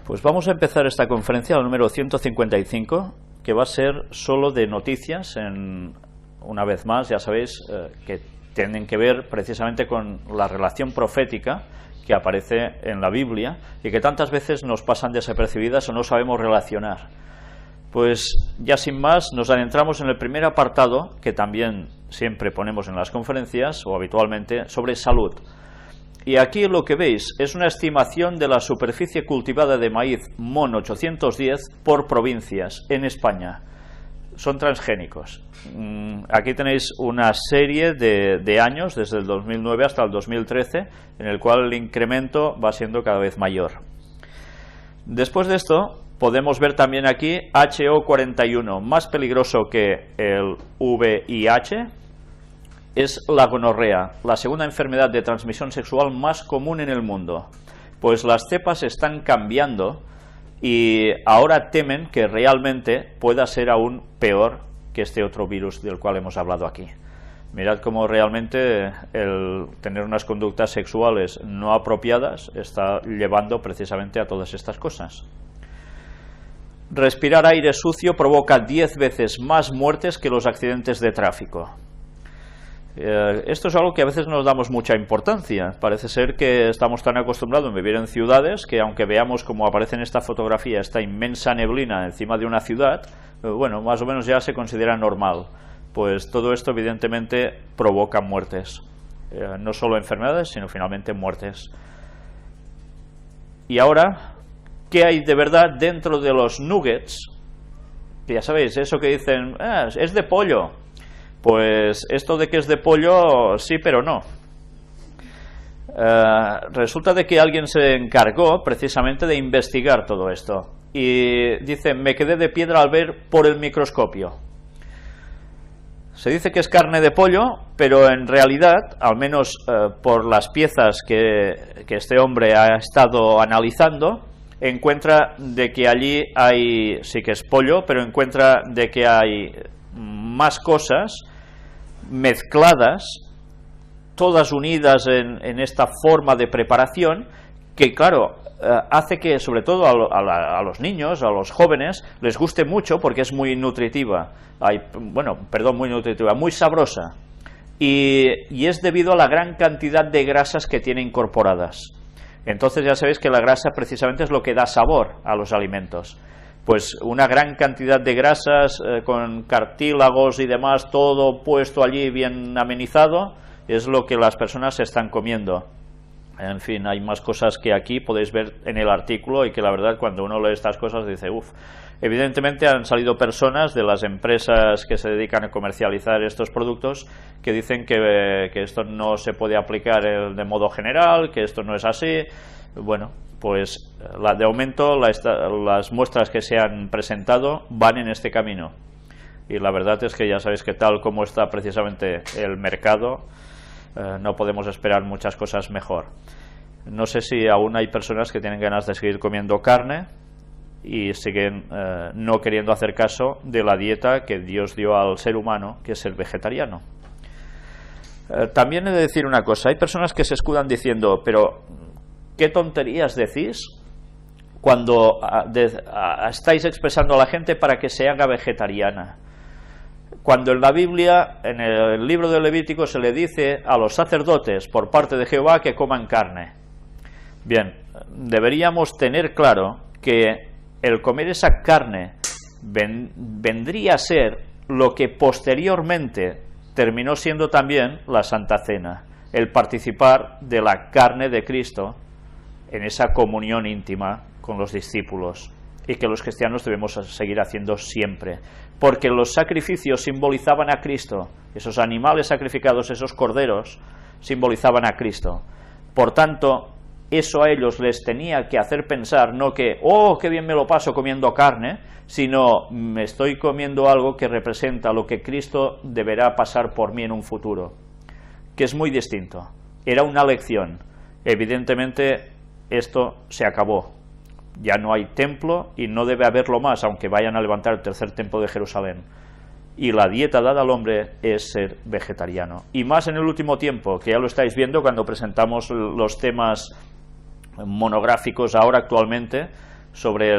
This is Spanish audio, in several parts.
Pues vamos a empezar esta conferencia, la número 155, que va a ser solo de noticias, una vez más, ya sabéis, que tienen que ver precisamente con la relación profética que aparece en la Biblia y que tantas veces nos pasan desapercibidas o no sabemos relacionar. Pues ya sin más, nos adentramos en el primer apartado, que también siempre ponemos en las conferencias, o habitualmente, sobre salud. Y aquí lo que veis es una estimación de la superficie cultivada de maíz MON 810 por provincias en España. Son transgénicos. Aquí tenéis una serie de años, desde el 2009 hasta el 2013, en el cual el incremento va siendo cada vez mayor. Después de esto, podemos ver también aquí HO41, más peligroso que el VIH, es la gonorrea, la segunda enfermedad de transmisión sexual más común en el mundo. Pues las cepas están cambiando y ahora temen que realmente pueda ser aún peor que este otro virus del cual hemos hablado aquí. Mirad cómo realmente el tener unas conductas sexuales no apropiadas está llevando precisamente a todas estas cosas. Respirar aire sucio provoca 10 veces más muertes que los accidentes de tráfico. Esto es algo que a veces no nos damos mucha importancia. Parece ser que estamos tan acostumbrados a vivir en ciudades que, aunque veamos como aparece en esta fotografía esta inmensa neblina encima de una ciudad, bueno, más o menos ya se considera normal. Pues todo esto evidentemente provoca muertes, no solo enfermedades, sino finalmente muertes. Y ahora, ¿qué hay de verdad dentro de los nuggets? Ya sabéis, eso que dicen, es de pollo. Pues esto de que es de pollo, sí, pero no. Resulta de que alguien se encargó precisamente de investigar todo esto. Y dice, me quedé de piedra al ver por el microscopio. Se dice que es carne de pollo, pero en realidad, al menos por las piezas que este hombre ha estado analizando, encuentra de que allí hay, sí que es pollo, pero encuentra de que hay más cosas mezcladas, todas unidas en esta forma de preparación, que claro, hace que sobre todo a los niños, a los jóvenes, les guste mucho porque es muy nutritiva, muy sabrosa, y es debido a la gran cantidad de grasas que tiene incorporadas. Entonces ya sabéis que la grasa precisamente es lo que da sabor a los alimentos. Pues una gran cantidad de grasas con cartílagos y demás, todo puesto allí bien amenizado, es lo que las personas se están comiendo. En fin, hay más cosas que aquí podéis ver en el artículo y que la verdad cuando uno lee estas cosas dice, uff. Evidentemente han salido personas de las empresas que se dedican a comercializar estos productos que dicen que esto no se puede aplicar de modo general, que esto no es así. Bueno, pues de momento las muestras que se han presentado van en este camino. Y la verdad es que ya sabéis que tal como está precisamente el mercado, no podemos esperar muchas cosas mejor. No sé si aún hay personas que tienen ganas de seguir comiendo carne y siguen no queriendo hacer caso de la dieta que Dios dio al ser humano, que es el vegetariano. También he de decir una cosa, hay personas que se escudan diciendo, pero ¿qué tonterías decís cuando estáis expresando a la gente para que se haga vegetariana? Cuando en la Biblia, en el libro de Levítico, se le dice a los sacerdotes por parte de Jehová que coman carne. Bien, deberíamos tener claro que el comer esa carne vendría a ser lo que posteriormente terminó siendo también la Santa Cena, el participar de la carne de Cristo en esa comunión íntima con los discípulos, y que los cristianos debemos seguir haciendo siempre, porque los sacrificios simbolizaban a Cristo, esos animales sacrificados, esos corderos, simbolizaban a Cristo. Por tanto, eso a ellos les tenía que hacer pensar, no que, oh, qué bien me lo paso comiendo carne, sino me estoy comiendo algo que representa lo que Cristo deberá pasar por mí en un futuro, que es muy distinto. Era una lección. Evidentemente, esto se acabó. Ya no hay templo y no debe haberlo más, aunque vayan a levantar el tercer templo de Jerusalén. Y la dieta dada al hombre es ser vegetariano. Y más en el último tiempo, que ya lo estáis viendo cuando presentamos los temas monográficos ahora actualmente sobre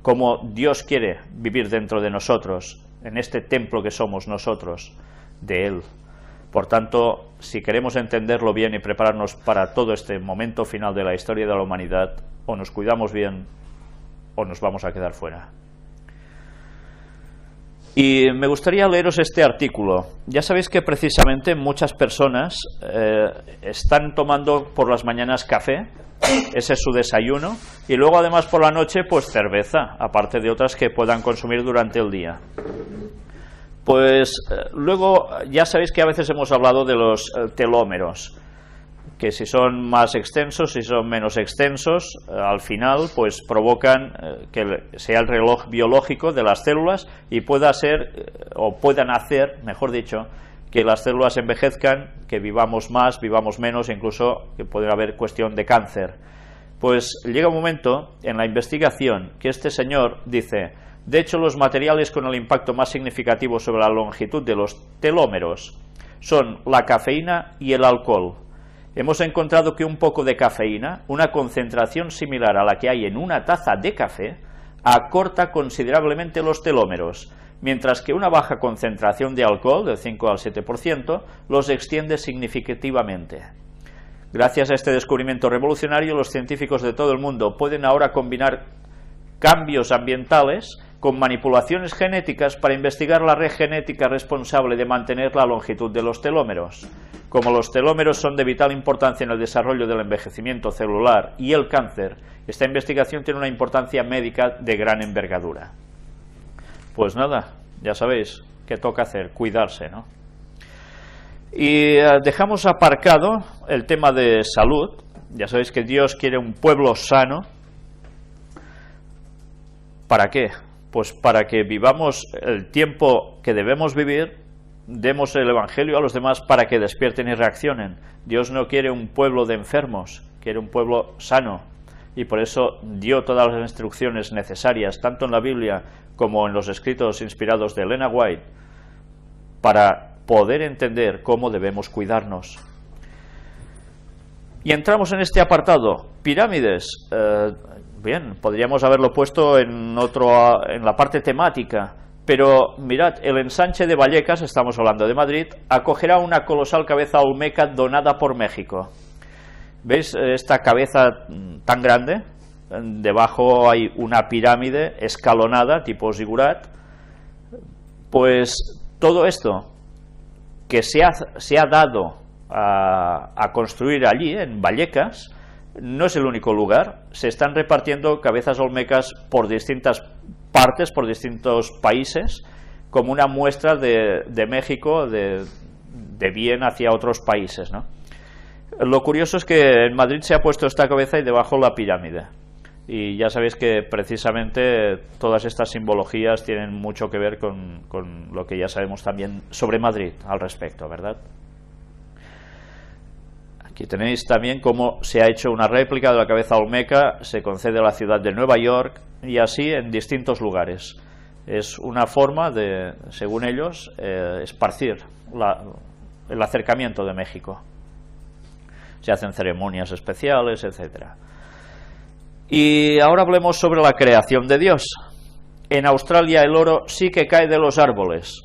cómo Dios quiere vivir dentro de nosotros, en este templo que somos nosotros, de Él. Por tanto, si queremos entenderlo bien y prepararnos para todo este momento final de la historia de la humanidad, o nos cuidamos bien o nos vamos a quedar fuera. Y me gustaría leeros este artículo. Ya sabéis que precisamente muchas personas están tomando por las mañanas café, ese es su desayuno, y luego además por la noche pues cerveza, aparte de otras que puedan consumir durante el día. Pues luego ya sabéis que a veces hemos hablado de los telómeros, que si son más extensos, si son menos extensos, al final pues provocan que sea el reloj biológico de las células y pueda ser, o puedan hacer, mejor dicho, que las células envejezcan, que vivamos más, vivamos menos, incluso que puede haber cuestión de cáncer. Pues llega un momento en la investigación que este señor dice: de hecho, los materiales con el impacto más significativo sobre la longitud de los telómeros son la cafeína y el alcohol. Hemos encontrado que un poco de cafeína, una concentración similar a la que hay en una taza de café, acorta considerablemente los telómeros, mientras que una baja concentración de alcohol, del 5 al 7%, los extiende significativamente. Gracias a este descubrimiento revolucionario, los científicos de todo el mundo pueden ahora combinar cambios ambientales con manipulaciones genéticas para investigar la red genética responsable de mantener la longitud de los telómeros. Como los telómeros son de vital importancia en el desarrollo del envejecimiento celular y el cáncer, esta investigación tiene una importancia médica de gran envergadura. Pues nada, ya sabéis qué toca hacer, cuidarse, ¿no? Y dejamos aparcado el tema de salud. Ya sabéis que Dios quiere un pueblo sano. ¿Para qué? Pues para que vivamos el tiempo que debemos vivir, demos el Evangelio a los demás para que despierten y reaccionen. Dios no quiere un pueblo de enfermos, quiere un pueblo sano, y por eso dio todas las instrucciones necesarias, tanto en la Biblia como en los escritos inspirados de Elena White, para poder entender cómo debemos cuidarnos. Y entramos en este apartado, pirámides. Bien, podríamos haberlo puesto en la parte temática, pero mirad, el ensanche de Vallecas, estamos hablando de Madrid, acogerá una colosal cabeza olmeca donada por México. ¿Veis esta cabeza tan grande? Debajo hay una pirámide escalonada, tipo zigurat. Pues todo esto que se ha dado a construir allí, en Vallecas, no es el único lugar. Se están repartiendo cabezas olmecas por distintas partes, por distintos países, como una muestra de México, de bien hacia otros países, ¿no? Lo curioso es que en Madrid se ha puesto esta cabeza y debajo la pirámide. Y ya sabéis que precisamente todas estas simbologías tienen mucho que ver con lo que ya sabemos también sobre Madrid al respecto, ¿verdad? Aquí tenéis también cómo se ha hecho una réplica de la cabeza olmeca, se concede a la ciudad de Nueva York y así en distintos lugares. Es una forma de, según ellos, esparcir el acercamiento de México. Se hacen ceremonias especiales, etcétera. Y ahora hablemos sobre la creación de Dios. En Australia el oro sí que cae de los árboles.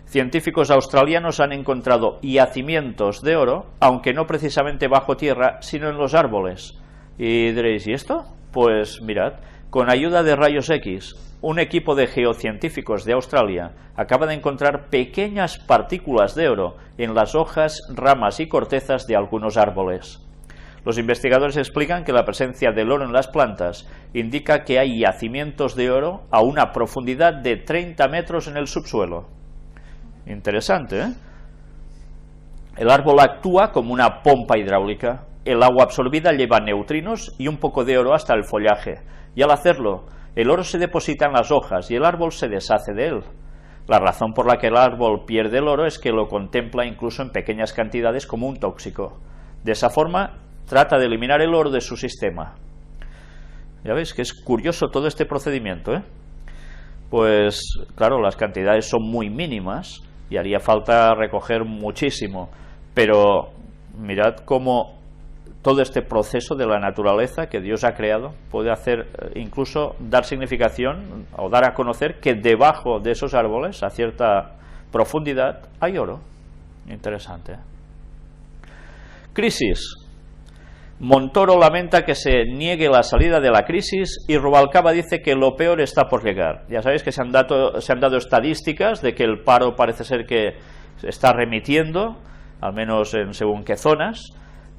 Científicos australianos han encontrado yacimientos de oro, aunque no precisamente bajo tierra, sino en los árboles. Y diréis, ¿y esto? Pues mirad, con ayuda de rayos X, un equipo de geocientíficos de Australia acaba de encontrar pequeñas partículas de oro en las hojas, ramas y cortezas de algunos árboles. Los investigadores explican que la presencia del oro en las plantas indica que hay yacimientos de oro a una profundidad de 30 metros en el subsuelo. Interesante, ¿eh? El árbol actúa como una pompa hidráulica. El agua absorbida lleva neutrinos y un poco de oro hasta el follaje, y al hacerlo, el oro se deposita en las hojas y el árbol se deshace de él. La razón por la que el árbol pierde el oro es que lo contempla incluso en pequeñas cantidades como un tóxico. De esa forma, trata de eliminar el oro de su sistema. Ya veis que es curioso todo este procedimiento, ¿eh? Pues claro, las cantidades son muy mínimas y haría falta recoger muchísimo, pero mirad cómo todo este proceso de la naturaleza que Dios ha creado puede hacer incluso dar significación o dar a conocer que debajo de esos árboles, a cierta profundidad, hay oro. Interesante. Crisis. Montoro lamenta que se niegue la salida de la crisis y Rubalcaba dice que lo peor está por llegar. Ya sabéis que se han dado estadísticas de que el paro parece ser que se está remitiendo, al menos en según qué zonas,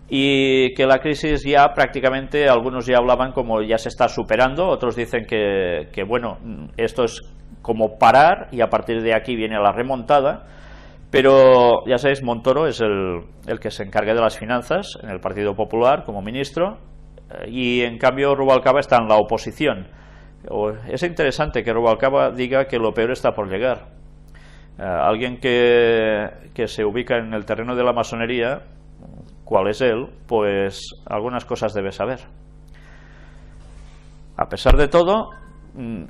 y que la crisis ya prácticamente, algunos ya hablaban como ya se está superando, otros dicen que bueno, esto es como parar y a partir de aquí viene la remontada. Pero ya sabéis, Montoro es el que se encarga de las finanzas en el Partido Popular como ministro, y en cambio Rubalcaba está en la oposición. Es interesante que Rubalcaba diga que lo peor está por llegar. Alguien que se ubica en el terreno de la masonería, cuál es él, pues algunas cosas debe saber. A pesar de todo,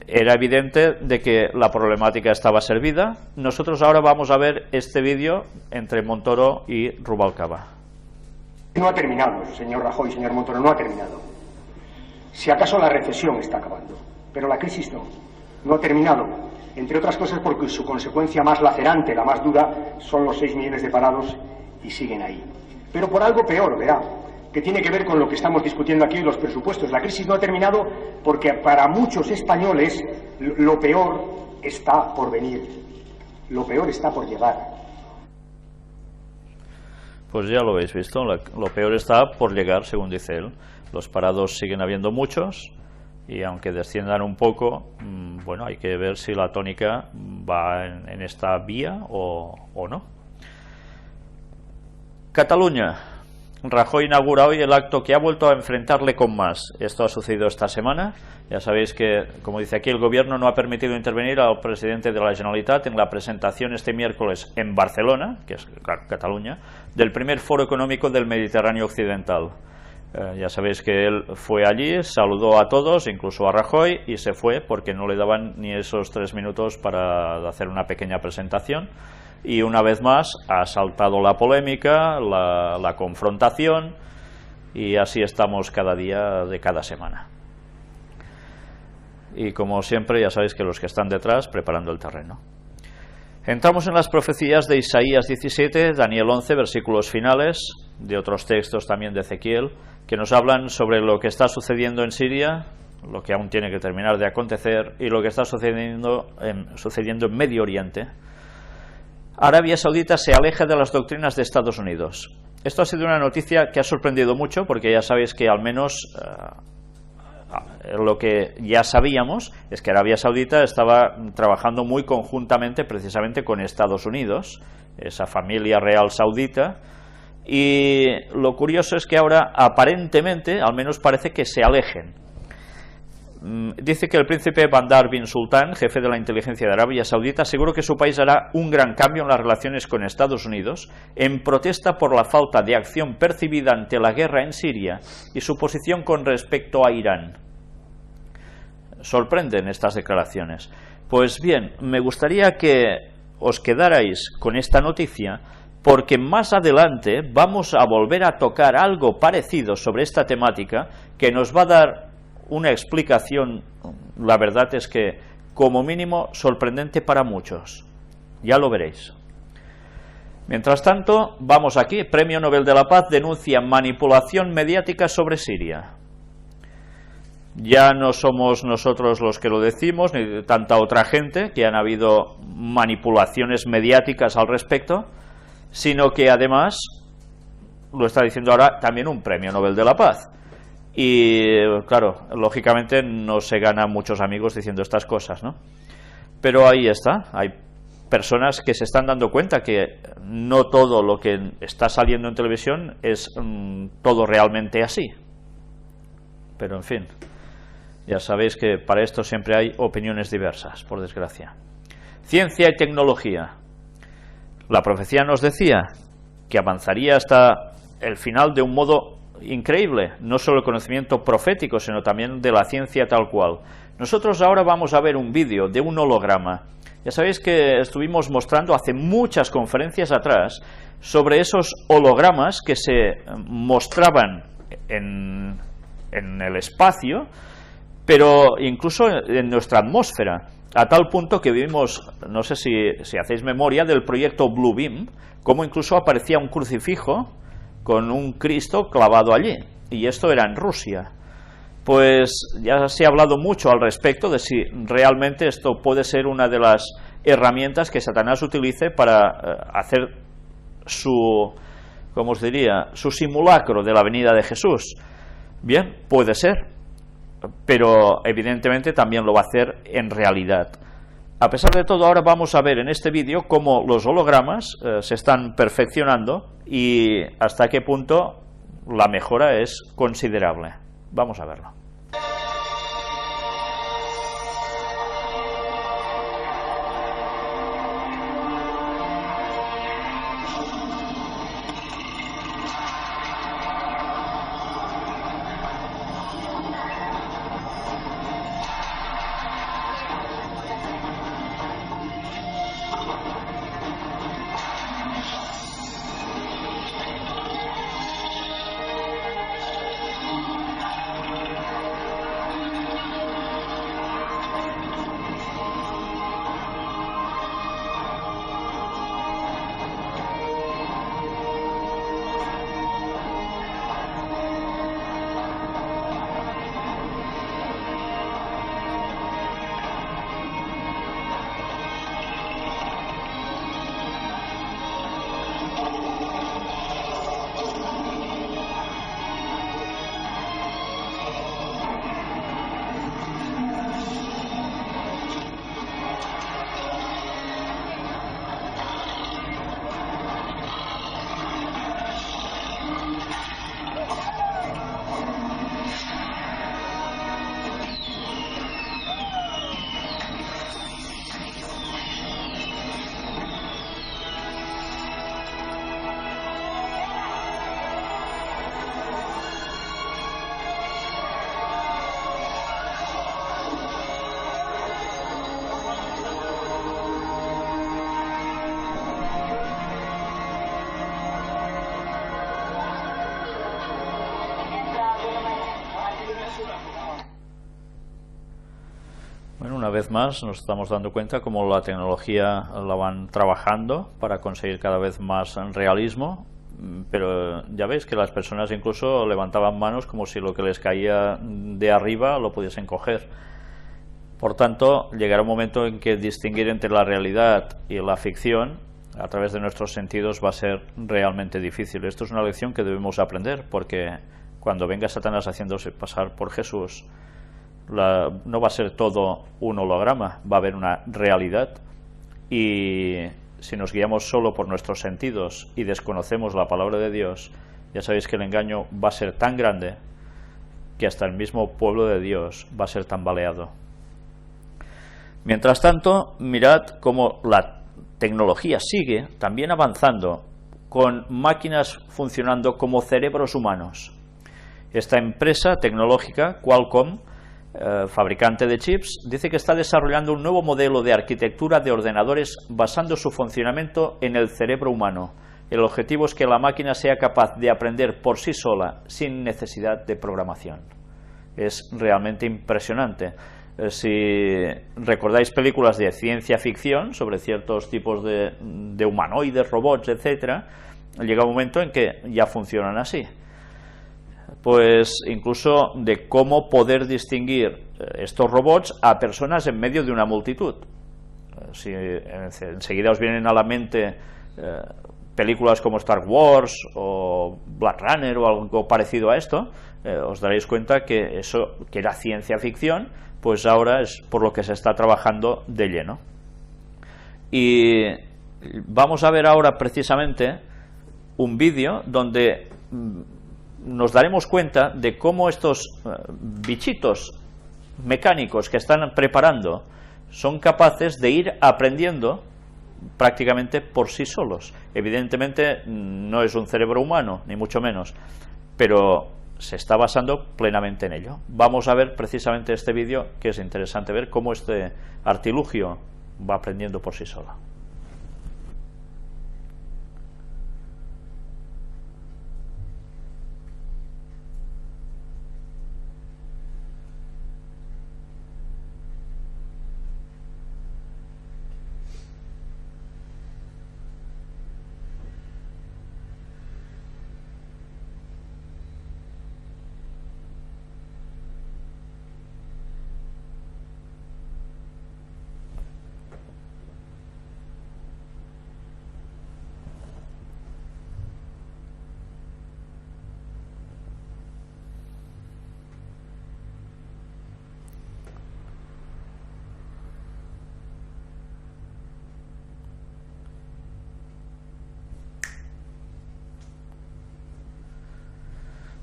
era evidente de que la problemática estaba servida. Nosotros ahora vamos a ver este vídeo entre Montoro y Rubalcaba. No ha terminado, señor Rajoy, señor Montoro, no ha terminado. Si acaso la recesión está acabando, pero la crisis no ha terminado. Entre otras cosas porque su consecuencia más lacerante, la más dura, son los 6 millones de parados y siguen ahí. Pero por algo peor, verá, que tiene que ver con lo que estamos discutiendo aquí, los presupuestos. La crisis no ha terminado porque para muchos españoles lo peor está por venir, lo peor está por llegar. Pues ya lo habéis visto, lo peor está por llegar, según dice él. Los parados siguen habiendo muchos y aunque desciendan un poco, bueno, hay que ver si la tónica va en esta vía o no. Cataluña. Rajoy inaugura hoy el acto que ha vuelto a enfrentarle con más. Esto ha sucedido esta semana. Ya sabéis que, como dice aquí, el gobierno no ha permitido intervenir al presidente de la Generalitat en la presentación este miércoles en Barcelona, que es Cataluña, del primer foro económico del Mediterráneo Occidental. Ya sabéis que él fue allí, saludó a todos, incluso a Rajoy, y se fue porque no le daban ni esos 3 minutos para hacer una pequeña presentación. Y una vez más ha saltado la polémica, la confrontación, y así estamos cada día de cada semana. Y como siempre, ya sabéis que los que están detrás preparando el terreno. Entramos en las profecías de Isaías 17, Daniel 11, versículos finales, de otros textos también de Ezequiel, que nos hablan sobre lo que está sucediendo en Siria, lo que aún tiene que terminar de acontecer, y lo que está sucediendo en Medio Oriente. Arabia Saudita se aleja de las doctrinas de Estados Unidos. Esto ha sido una noticia que ha sorprendido mucho, porque ya sabéis que al menos lo que ya sabíamos es que Arabia Saudita estaba trabajando muy conjuntamente precisamente con Estados Unidos, esa familia real saudita, y lo curioso es que ahora aparentemente, al menos parece que se alejen. Dice que el príncipe Bandar bin Sultan, jefe de la inteligencia de Arabia Saudita, aseguró que su país hará un gran cambio en las relaciones con Estados Unidos en protesta por la falta de acción percibida ante la guerra en Siria y su posición con respecto a Irán. Sorprenden estas declaraciones. Pues bien, me gustaría que os quedarais con esta noticia, porque más adelante vamos a volver a tocar algo parecido sobre esta temática que nos va a dar una explicación, la verdad es que como mínimo sorprendente para muchos. Ya lo veréis. Mientras tanto, vamos aquí. Premio Nobel de la Paz denuncia manipulación mediática sobre Siria. Ya no somos nosotros los que lo decimos, ni tanta otra gente, que han habido manipulaciones mediáticas al respecto, sino que además lo está diciendo ahora también un Premio Nobel de la Paz. Y claro, lógicamente no se ganan muchos amigos diciendo estas cosas, ¿no? Pero ahí está, hay personas que se están dando cuenta que no todo lo que está saliendo en televisión es todo realmente así. Pero en fin, ya sabéis que para esto siempre hay opiniones diversas, por desgracia. Ciencia y tecnología. La profecía nos decía que avanzaría hasta el final de un modo increíble, no solo el conocimiento profético, sino también de la ciencia tal cual. Nosotros ahora vamos a ver un vídeo de un holograma. Ya sabéis que estuvimos mostrando hace muchas conferencias atrás sobre esos hologramas que se mostraban en el espacio, pero incluso en nuestra atmósfera, a tal punto que vimos, no sé si hacéis memoria, del proyecto Blue Beam, cómo incluso aparecía un crucifijo con un Cristo clavado allí, y esto era en Rusia. Pues ya se ha hablado mucho al respecto de si realmente esto puede ser una de las herramientas que Satanás utilice para hacer su, ¿cómo os diría?, su simulacro de la venida de Jesús. Bien, puede ser, pero evidentemente también lo va a hacer en realidad. A pesar de todo, ahora vamos a ver en este vídeo cómo los hologramas se están perfeccionando y hasta qué punto la mejora es considerable. Vamos a verlo. Bueno, una vez más nos estamos dando cuenta cómo la tecnología la van trabajando para conseguir cada vez más realismo, pero ya veis que las personas incluso levantaban manos como si lo que les caía de arriba lo pudiesen coger. Por tanto, llegará un momento en que distinguir entre la realidad y la ficción a través de nuestros sentidos va a ser realmente difícil. Esto es una lección que debemos aprender, porque cuando venga Satanás haciéndose pasar por Jesús, no va a ser todo un holograma, va a haber una realidad, y si nos guiamos solo por nuestros sentidos y desconocemos la palabra de Dios, ya sabéis que el engaño va a ser tan grande que hasta el mismo pueblo de Dios va a ser tambaleado. Mientras tanto, mirad cómo la tecnología sigue también avanzando, con máquinas funcionando como cerebros humanos. Esta empresa tecnológica, Qualcomm, fabricante de chips, dice que está desarrollando un nuevo modelo de arquitectura de ordenadores basando su funcionamiento en el cerebro humano. El objetivo es que la máquina sea capaz de aprender por sí sola, sin necesidad de programación. Es realmente impresionante. Si recordáis películas de ciencia ficción sobre ciertos tipos de humanoides, robots, etcétera, llega un momento en que ya funcionan así. Pues incluso de cómo poder distinguir estos robots a personas en medio de una multitud. Si enseguida os vienen a la mente películas como Star Wars o Blade Runner o algo parecido a esto, os daréis cuenta que eso que era ciencia ficción, pues ahora es por lo que se está trabajando de lleno. Y vamos a ver ahora precisamente un vídeo donde nos daremos cuenta de cómo estos bichitos mecánicos que están preparando son capaces de ir aprendiendo prácticamente por sí solos. Evidentemente no es un cerebro humano, ni mucho menos, pero se está basando plenamente en ello. Vamos a ver precisamente este vídeo, que es interesante ver cómo este artilugio va aprendiendo por sí solo.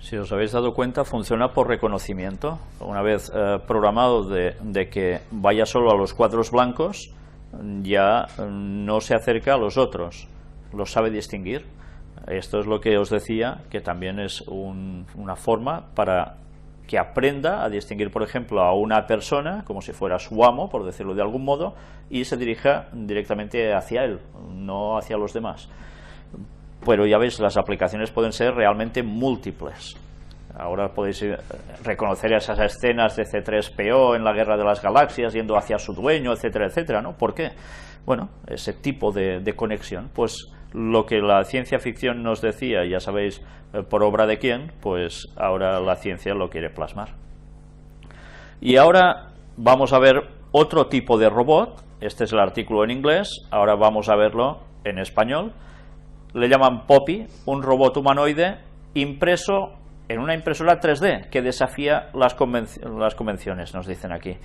Si os habéis dado cuenta, funciona por reconocimiento. Una vez programado de que vaya solo a los cuadros blancos, ya no se acerca a los otros, los sabe distinguir. Esto es lo que os decía, que también es una forma para que aprenda a distinguir, por ejemplo, a una persona como si fuera su amo, por decirlo de algún modo, y se dirija directamente hacia él, no hacia los demás. Pero ya veis, las aplicaciones pueden ser realmente múltiples. Ahora podéis reconocer esas escenas de C3PO en la Guerra de las Galaxias yendo hacia su dueño, etcétera, etcétera, ¿no? ¿Por qué? Bueno, ese tipo de conexión, pues lo que la ciencia ficción nos decía, ya sabéis por obra de quién, pues ahora la ciencia lo quiere plasmar. Y ahora vamos a ver otro tipo de robot. Este es el artículo en inglés, ahora vamos a verlo en español. Le llaman Poppy, un robot humanoide impreso en una impresora 3D que desafía las convenciones, nos dicen aquí.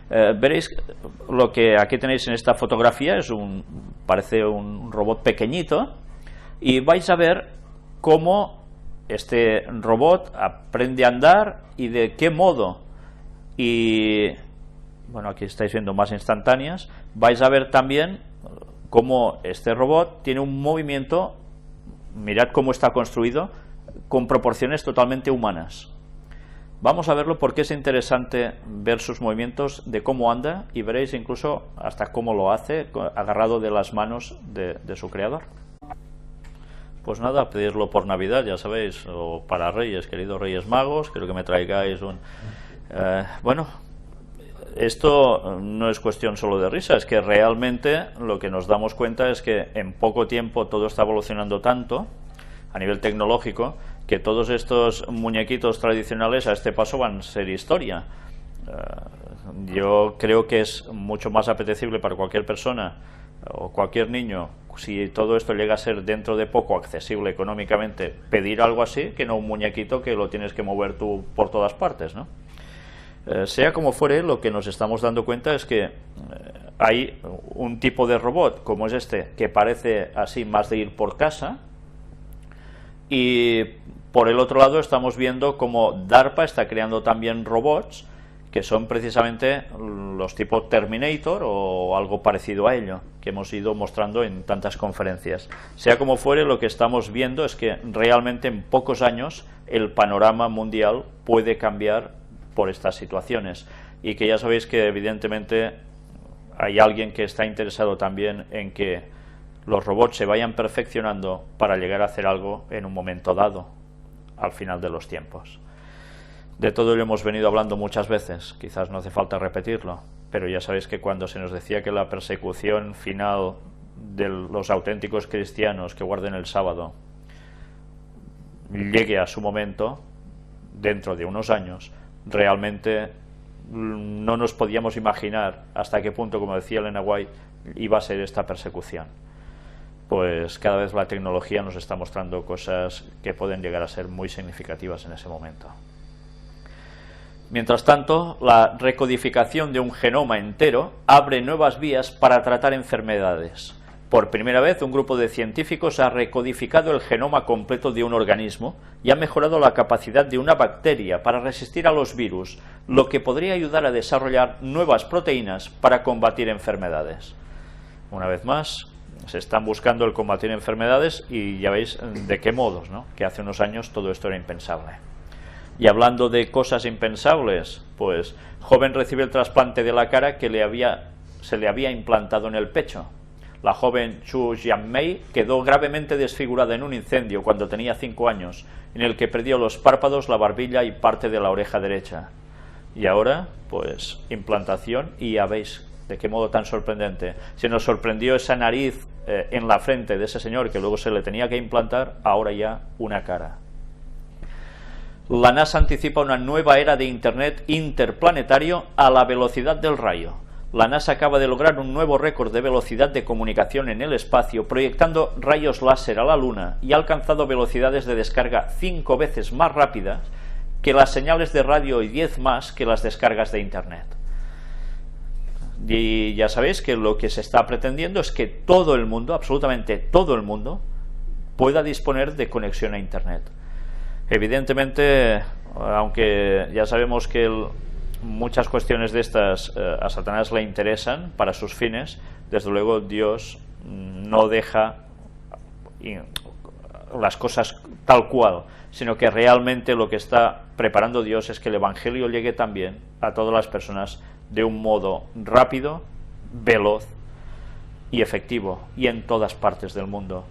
Veréis lo que aquí tenéis en esta fotografía, parece un robot pequeñito, y vais a ver cómo este robot aprende a andar y de qué modo. Y bueno, aquí estáis viendo más instantáneas. Vais a ver también cómo este robot tiene un movimiento, mirad cómo está construido, con proporciones totalmente humanas. Vamos a verlo porque es interesante ver sus movimientos, de cómo anda, y veréis incluso hasta cómo lo hace, agarrado de las manos de su creador. Pues nada, pedirlo por Navidad, ya sabéis, o para Reyes, queridos Reyes Magos, quiero que me traigáis un... bueno, esto no es cuestión solo de risa, es que realmente lo que nos damos cuenta es que en poco tiempo todo está evolucionando tanto a nivel tecnológico que todos estos muñequitos tradicionales a este paso van a ser historia. Yo creo que es mucho más apetecible para cualquier persona o cualquier niño, si todo esto llega a ser dentro de poco accesible económicamente, pedir algo así, que no un muñequito que lo tienes que mover tú por todas partes, ¿no? Sea como fuere, lo que nos estamos dando cuenta es que hay un tipo de robot como es este, que parece así más de ir por casa, y por el otro lado estamos viendo cómo DARPA está creando también robots que son precisamente los tipo Terminator o algo parecido a ello, que hemos ido mostrando en tantas conferencias. Sea como fuere, lo que estamos viendo es que realmente en pocos años el panorama mundial puede cambiar por estas situaciones, y que ya sabéis que evidentemente hay alguien que está interesado también en que los robots se vayan perfeccionando para llegar a hacer algo en un momento dado, al final de los tiempos. De todo ello hemos venido hablando muchas veces, quizás no hace falta repetirlo, pero ya sabéis que cuando se nos decía que la persecución final de los auténticos cristianos que guarden el sábado llegue a su momento, dentro de unos años, realmente no nos podíamos imaginar hasta qué punto, como decía Elena White, iba a ser esta persecución. Pues cada vez la tecnología nos está mostrando cosas que pueden llegar a ser muy significativas en ese momento. Mientras tanto, la recodificación de un genoma entero abre nuevas vías para tratar enfermedades. Por primera vez, un grupo de científicos ha recodificado el genoma completo de un organismo y ha mejorado la capacidad de una bacteria para resistir a los virus, lo que podría ayudar a desarrollar nuevas proteínas para combatir enfermedades. Una vez más, se están buscando el combatir enfermedades, y ya veis de qué modos, ¿no? Que hace unos años todo esto era impensable. Y hablando de cosas impensables, pues joven recibe el trasplante de la cara que se le había implantado en el pecho. La joven Chu Jianmei quedó gravemente desfigurada en un incendio cuando tenía 5 años, en el que perdió los párpados, la barbilla y parte de la oreja derecha. Y ahora, pues, implantación, y ya veis de qué modo tan sorprendente. Se nos sorprendió esa nariz en la frente de ese señor que luego se le tenía que implantar, ahora ya una cara. La NASA anticipa una nueva era de Internet interplanetario a la velocidad del rayo. La NASA acaba de lograr un nuevo récord de velocidad de comunicación en el espacio, proyectando rayos láser a la Luna, y ha alcanzado velocidades de descarga 5 veces más rápidas que las señales de radio y 10 más que las descargas de Internet. Y ya sabéis que lo que se está pretendiendo es que todo el mundo, absolutamente todo el mundo, pueda disponer de conexión a Internet. Evidentemente, aunque ya sabemos que muchas cuestiones de estas a Satanás le interesan para sus fines, desde luego Dios no deja las cosas tal cual, sino que realmente lo que está preparando Dios es que el Evangelio llegue también a todas las personas de un modo rápido, veloz y efectivo, y en todas partes del mundo.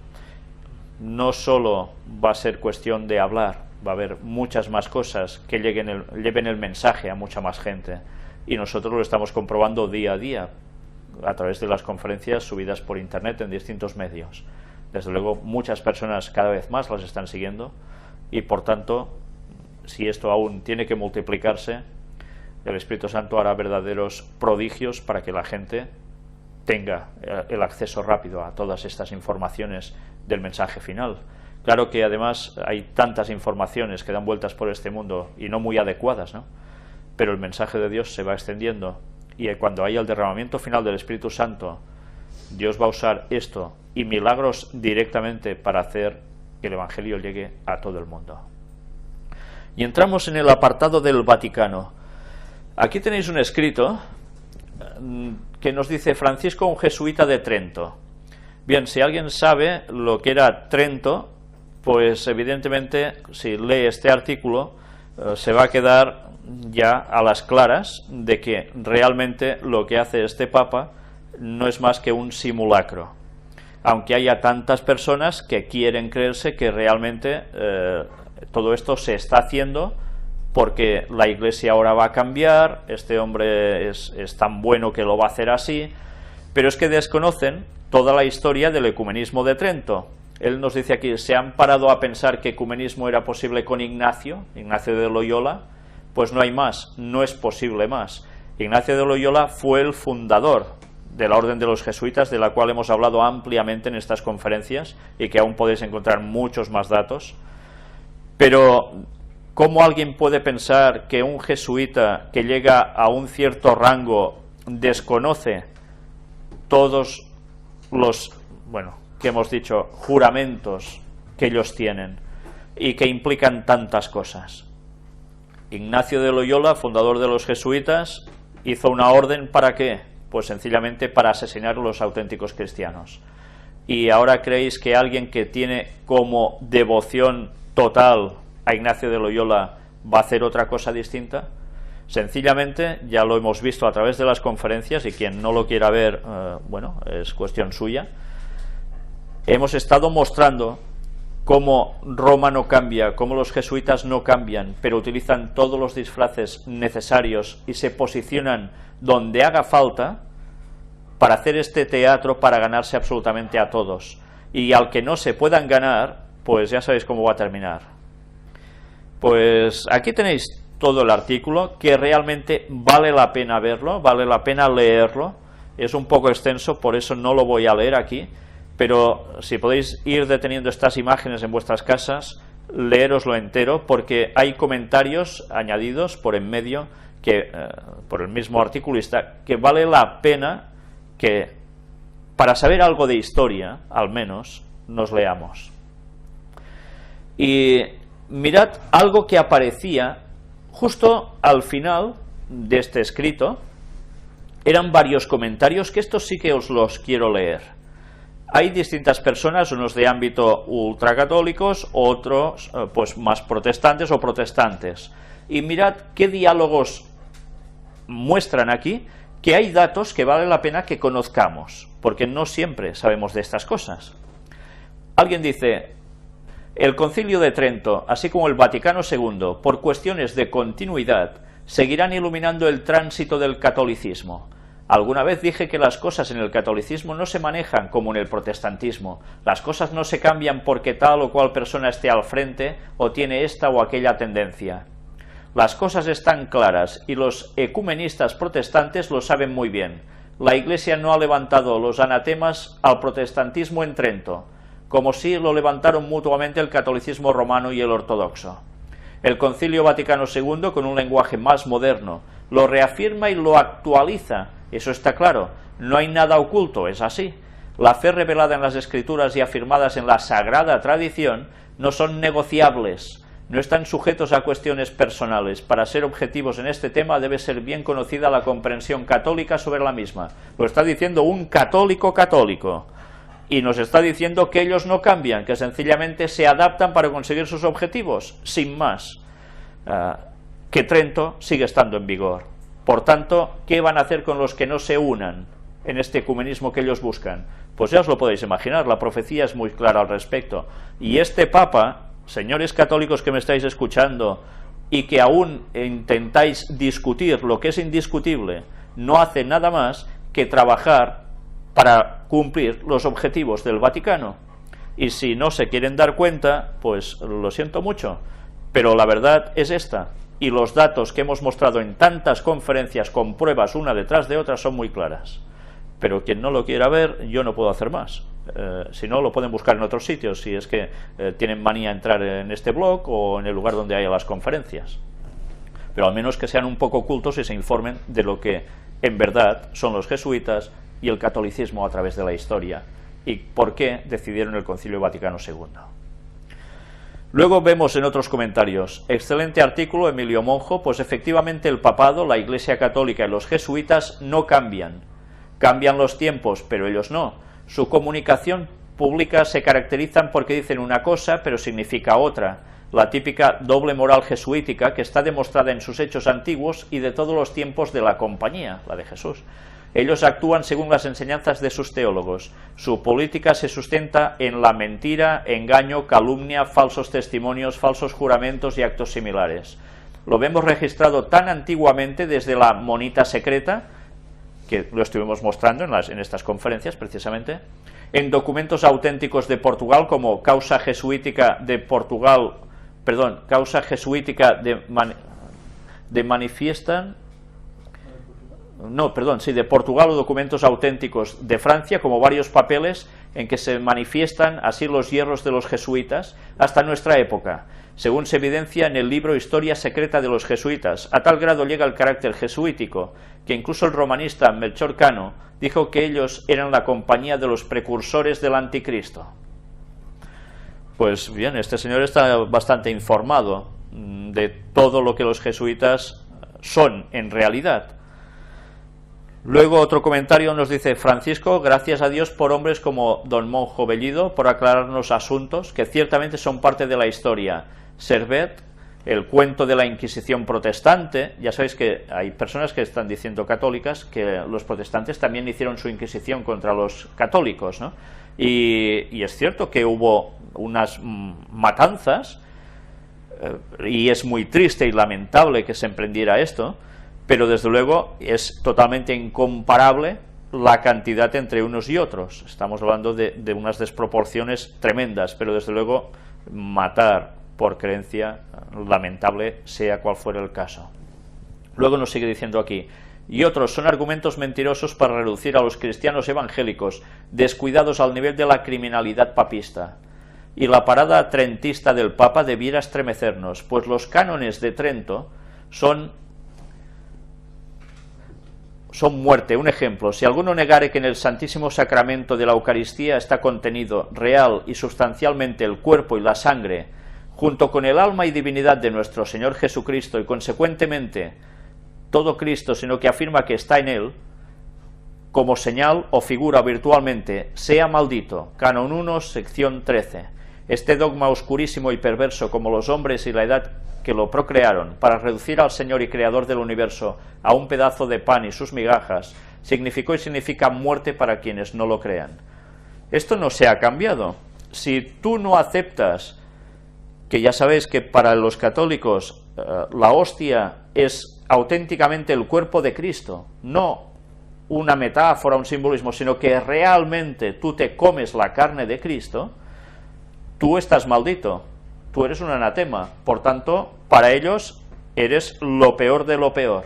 No solo va a ser cuestión de hablar, va a haber muchas más cosas que lleven el mensaje a mucha más gente, y nosotros lo estamos comprobando día a día a través de las conferencias subidas por internet en distintos medios. Desde luego muchas personas cada vez más las están siguiendo, y por tanto, si esto aún tiene que multiplicarse, el Espíritu Santo hará verdaderos prodigios para que la gente tenga el acceso rápido a todas estas informaciones del mensaje final. Claro que además hay tantas informaciones que dan vueltas por este mundo y no muy adecuadas, ¿no? Pero el mensaje de Dios se va extendiendo, y cuando haya el derramamiento final del Espíritu Santo, Dios va a usar esto y milagros directamente para hacer que el Evangelio llegue a todo el mundo. Y entramos en el apartado del Vaticano. Aquí tenéis un escrito que nos dice Francisco, un jesuita de Trento. Bien, si alguien sabe lo que era Trento, pues evidentemente si lee este artículo se va a quedar ya a las claras de que realmente lo que hace este Papa no es más que un simulacro, aunque haya tantas personas que quieren creerse que realmente todo esto se está haciendo porque la Iglesia ahora va a cambiar, este hombre es tan bueno que lo va a hacer así, pero es que desconocen toda la historia del ecumenismo de Trento. Él nos dice aquí, ¿se han parado a pensar que ecumenismo era posible con Ignacio de Loyola? Pues no hay más, no es posible más. Ignacio de Loyola fue el fundador de la Orden de los Jesuitas, de la cual hemos hablado ampliamente en estas conferencias y que aún podéis encontrar muchos más datos. Pero ¿cómo alguien puede pensar que un jesuita que llega a un cierto rango desconoce todos los, que hemos dicho, juramentos que ellos tienen y que implican tantas cosas? Ignacio de Loyola, fundador de los jesuitas, hizo una orden ¿para qué? Pues sencillamente para asesinar a los auténticos cristianos. ¿Y ahora creéis que alguien que tiene como devoción total a Ignacio de Loyola va a hacer otra cosa distinta? Sencillamente, ya lo hemos visto a través de las conferencias, y quien no lo quiera ver, es cuestión suya. Hemos estado mostrando cómo Roma no cambia, cómo los jesuitas no cambian, pero utilizan todos los disfraces necesarios y se posicionan donde haga falta para hacer este teatro para ganarse absolutamente a todos. Y al que no se puedan ganar, pues ya sabéis cómo va a terminar. Pues aquí tenéis todo el artículo, que realmente vale la pena verlo, vale la pena leerlo. Es un poco extenso, por eso no lo voy a leer aquí, pero si podéis ir deteniendo estas imágenes en vuestras casas, leéroslo entero, porque hay comentarios añadidos por en medio, que por el mismo articulista, que vale la pena que, para saber algo de historia, al menos, nos leamos. Y mirad algo que aparecía justo al final de este escrito. Eran varios comentarios, que estos sí que os los quiero leer. Hay distintas personas, unos de ámbito ultracatólicos, otros pues más protestantes o protestantes. Y mirad qué diálogos muestran aquí, que hay datos que vale la pena que conozcamos, porque no siempre sabemos de estas cosas. Alguien dice: el Concilio de Trento, así como el Vaticano II, por cuestiones de continuidad, seguirán iluminando el tránsito del catolicismo. Alguna vez dije que las cosas en el catolicismo no se manejan como en el protestantismo. Las cosas no se cambian porque tal o cual persona esté al frente o tiene esta o aquella tendencia. Las cosas están claras y los ecumenistas protestantes lo saben muy bien. La Iglesia no ha levantado los anatemas al protestantismo en Trento, como si lo levantaron mutuamente el catolicismo romano y el ortodoxo. El Concilio Vaticano II, con un lenguaje más moderno, lo reafirma y lo actualiza. Eso está claro, no hay nada oculto, es así. La fe revelada en las Escrituras y afirmadas en la sagrada tradición no son negociables. no están sujetos a cuestiones personales. Para ser objetivos en este tema debe ser bien conocida la comprensión católica sobre la misma. Lo está diciendo un católico católico, y nos está diciendo que ellos no cambian, que sencillamente se adaptan para conseguir sus objetivos, sin más. Que Trento sigue estando en vigor. Por tanto, ¿qué van a hacer con los que no se unan en este ecumenismo que ellos buscan? Pues ya os lo podéis imaginar, la profecía es muy clara al respecto. Y este Papa, señores católicos que me estáis escuchando y que aún intentáis discutir lo que es indiscutible, no hace nada más que trabajar para cumplir los objetivos del Vaticano. Y si no se quieren dar cuenta, pues lo siento mucho, pero la verdad es esta, y los datos que hemos mostrado en tantas conferencias con pruebas una detrás de otra son muy claras. Pero quien no lo quiera ver, yo no puedo hacer más. Si no, lo pueden buscar en otros sitios, si es que tienen manía a entrar en este blog o en el lugar donde haya las conferencias. Pero al menos que sean un poco cultos y se informen de lo que en verdad son los jesuitas y el catolicismo a través de la historia, y por qué decidieron el Concilio Vaticano II. Luego vemos en otros comentarios, excelente artículo, Emilio Monjo, pues efectivamente el papado, la Iglesia Católica y los jesuitas no cambian. Cambian los tiempos, pero ellos no. Su comunicación pública se caracterizan porque dicen una cosa, pero significa otra. La típica doble moral jesuítica que está demostrada en sus hechos antiguos y de todos los tiempos de la compañía, la de Jesús. Ellos actúan según las enseñanzas de sus teólogos. Su política se sustenta en la mentira, engaño, calumnia, falsos testimonios, falsos juramentos y actos similares. Lo vemos registrado tan antiguamente desde la monita secreta, que lo estuvimos mostrando en estas conferencias precisamente, en documentos auténticos de Portugal como Causa Jesuítica de Portugal, perdón, Causa Jesuítica de Manifiestan, no, perdón, sí, de Portugal, o documentos auténticos de Francia, como varios papeles en que se manifiestan así los hierros de los jesuitas hasta nuestra época, según se evidencia en el libro Historia Secreta de los Jesuitas. A tal grado llega el carácter jesuítico que incluso el romanista Melchor Cano dijo que ellos eran la compañía de los precursores del anticristo. Pues bien, este señor está bastante informado de todo lo que los jesuitas son en realidad. Luego otro comentario nos dice Francisco, gracias a Dios por hombres como don Monjo Bellido por aclararnos asuntos que ciertamente son parte de la historia. Servet, el cuento de la Inquisición protestante, ya sabéis que hay personas que están diciendo católicas que los protestantes también hicieron su Inquisición contra los católicos, ¿no? Y es cierto que hubo unas matanzas, y es muy triste y lamentable que se emprendiera esto, pero desde luego es totalmente incomparable la cantidad entre unos y otros. Estamos hablando de unas desproporciones tremendas, pero desde luego matar por creencia, lamentable sea cual fuera el caso. Luego nos sigue diciendo aquí, y otros son argumentos mentirosos para reducir a los cristianos evangélicos descuidados al nivel de la criminalidad papista. Y la parada trentista del Papa debiera estremecernos, pues los cánones de Trento son muerte. Un ejemplo, si alguno negare que en el Santísimo Sacramento de la Eucaristía está contenido real y sustancialmente el cuerpo y la sangre, junto con el alma y divinidad de nuestro Señor Jesucristo y consecuentemente todo Cristo, sino que afirma que está en él, como señal o figura virtualmente, sea maldito. Canon 1, sección 13. Este dogma oscurísimo y perverso como los hombres y la edad que lo procrearon, para reducir al Señor y Creador del universo a un pedazo de pan y sus migajas, significó y significa muerte para quienes no lo crean. Esto no se ha cambiado. Si tú no aceptas, que ya sabéis que para los católicos la hostia es auténticamente el cuerpo de Cristo, no una metáfora, un simbolismo, sino que realmente tú te comes la carne de Cristo, tú estás maldito. Tú eres un anatema, por tanto, para ellos eres lo peor de lo peor.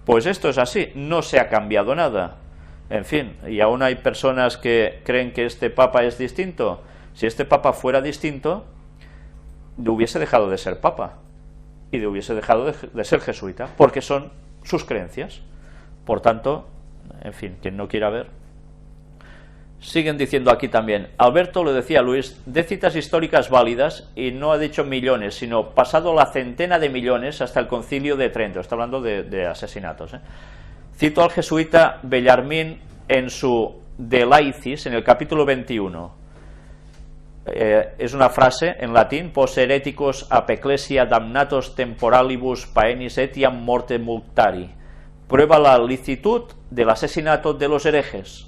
Pues esto es así, no se ha cambiado nada. En fin, y aún hay personas que creen que este Papa es distinto. Si este Papa fuera distinto, hubiese dejado de ser Papa y hubiese dejado de ser jesuita, porque son sus creencias. Por tanto, en fin, quien no quiera ver. Siguen diciendo aquí también, Alberto le decía a Luis, de citas históricas válidas, y no ha dicho millones, sino pasado la centena de millones hasta el Concilio de Trento. Está hablando de asesinatos. Cito al jesuita Bellarmín en su De Laicis, en el capítulo 21. Es una frase en latín, pos hereticos ap ecclesia damnatos temporalibus paenis etiam morte multari. Prueba la licitud del asesinato de los herejes.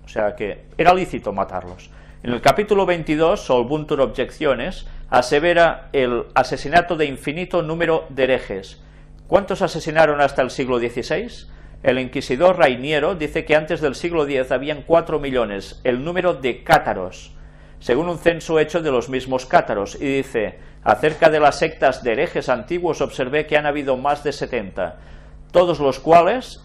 O sea que era lícito matarlos. En el capítulo 22, Solvuntur Objecciones, asevera el asesinato de infinito número de herejes. ¿Cuántos asesinaron hasta el siglo XVI? El inquisidor Rainiero dice que antes del siglo X habían 4 millones, el número de cátaros, según un censo hecho de los mismos cátaros, y dice, acerca de las sectas de herejes antiguos observé que han habido más de 70, todos los cuales,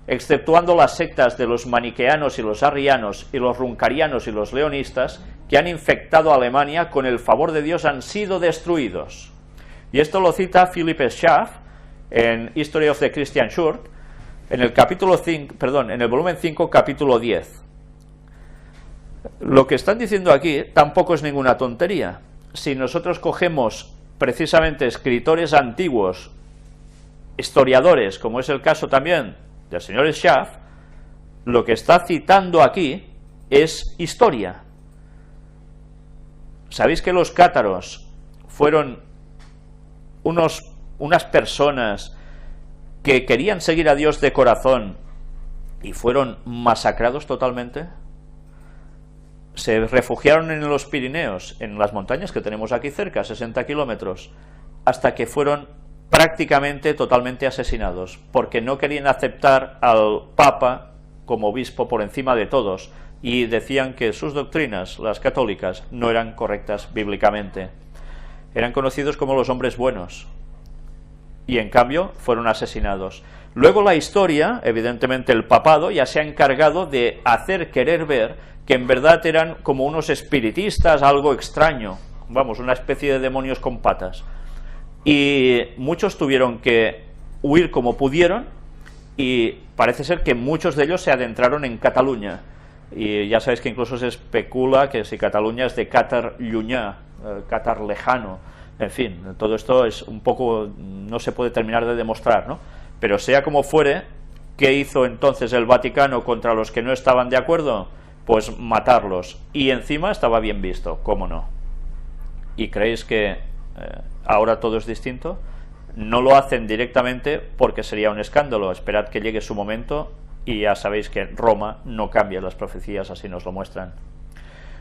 exceptuando las sectas de los maniqueanos y los arrianos y los runcarianos y los leonistas, que han infectado a Alemania, con el favor de Dios han sido destruidos. Y esto lo cita Philip Schaff en History of the Christian Church, en el capítulo 5, en el volumen 5, capítulo 10. Lo que están diciendo aquí tampoco es ninguna tontería. Si nosotros cogemos precisamente escritores antiguos, historiadores, como es el caso también del señor Schaff, lo que está citando aquí es historia. ¿Sabéis que los cátaros fueron unas personas que querían seguir a Dios de corazón y fueron masacrados totalmente? Se refugiaron en los Pirineos, en las montañas que tenemos aquí cerca, 60 kilómetros, hasta que fueron prácticamente totalmente asesinados, porque no querían aceptar al Papa como obispo por encima de todos, y decían que sus doctrinas, las católicas, no eran correctas bíblicamente. Eran conocidos como los hombres buenos, y en cambio fueron asesinados. Luego la historia, evidentemente el papado, ya se ha encargado de hacer querer ver que en verdad eran como unos espiritistas, algo extraño, vamos, una especie de demonios con patas. Y muchos tuvieron que huir como pudieron, y parece ser que muchos de ellos se adentraron en Cataluña. Y ya sabéis que incluso se especula que si Cataluña es de Càtar llunyà, Càtar lejano. En fin, todo esto es un poco, no se puede terminar de demostrar, ¿no? Pero sea como fuere, ¿qué hizo entonces el Vaticano contra los que no estaban de acuerdo? Pues matarlos, y encima estaba bien visto, ¿cómo no? ¿Y creéis que ahora todo es distinto? No lo hacen directamente porque sería un escándalo. Esperad que llegue su momento y ya sabéis que Roma no cambia las profecías, así nos lo muestran.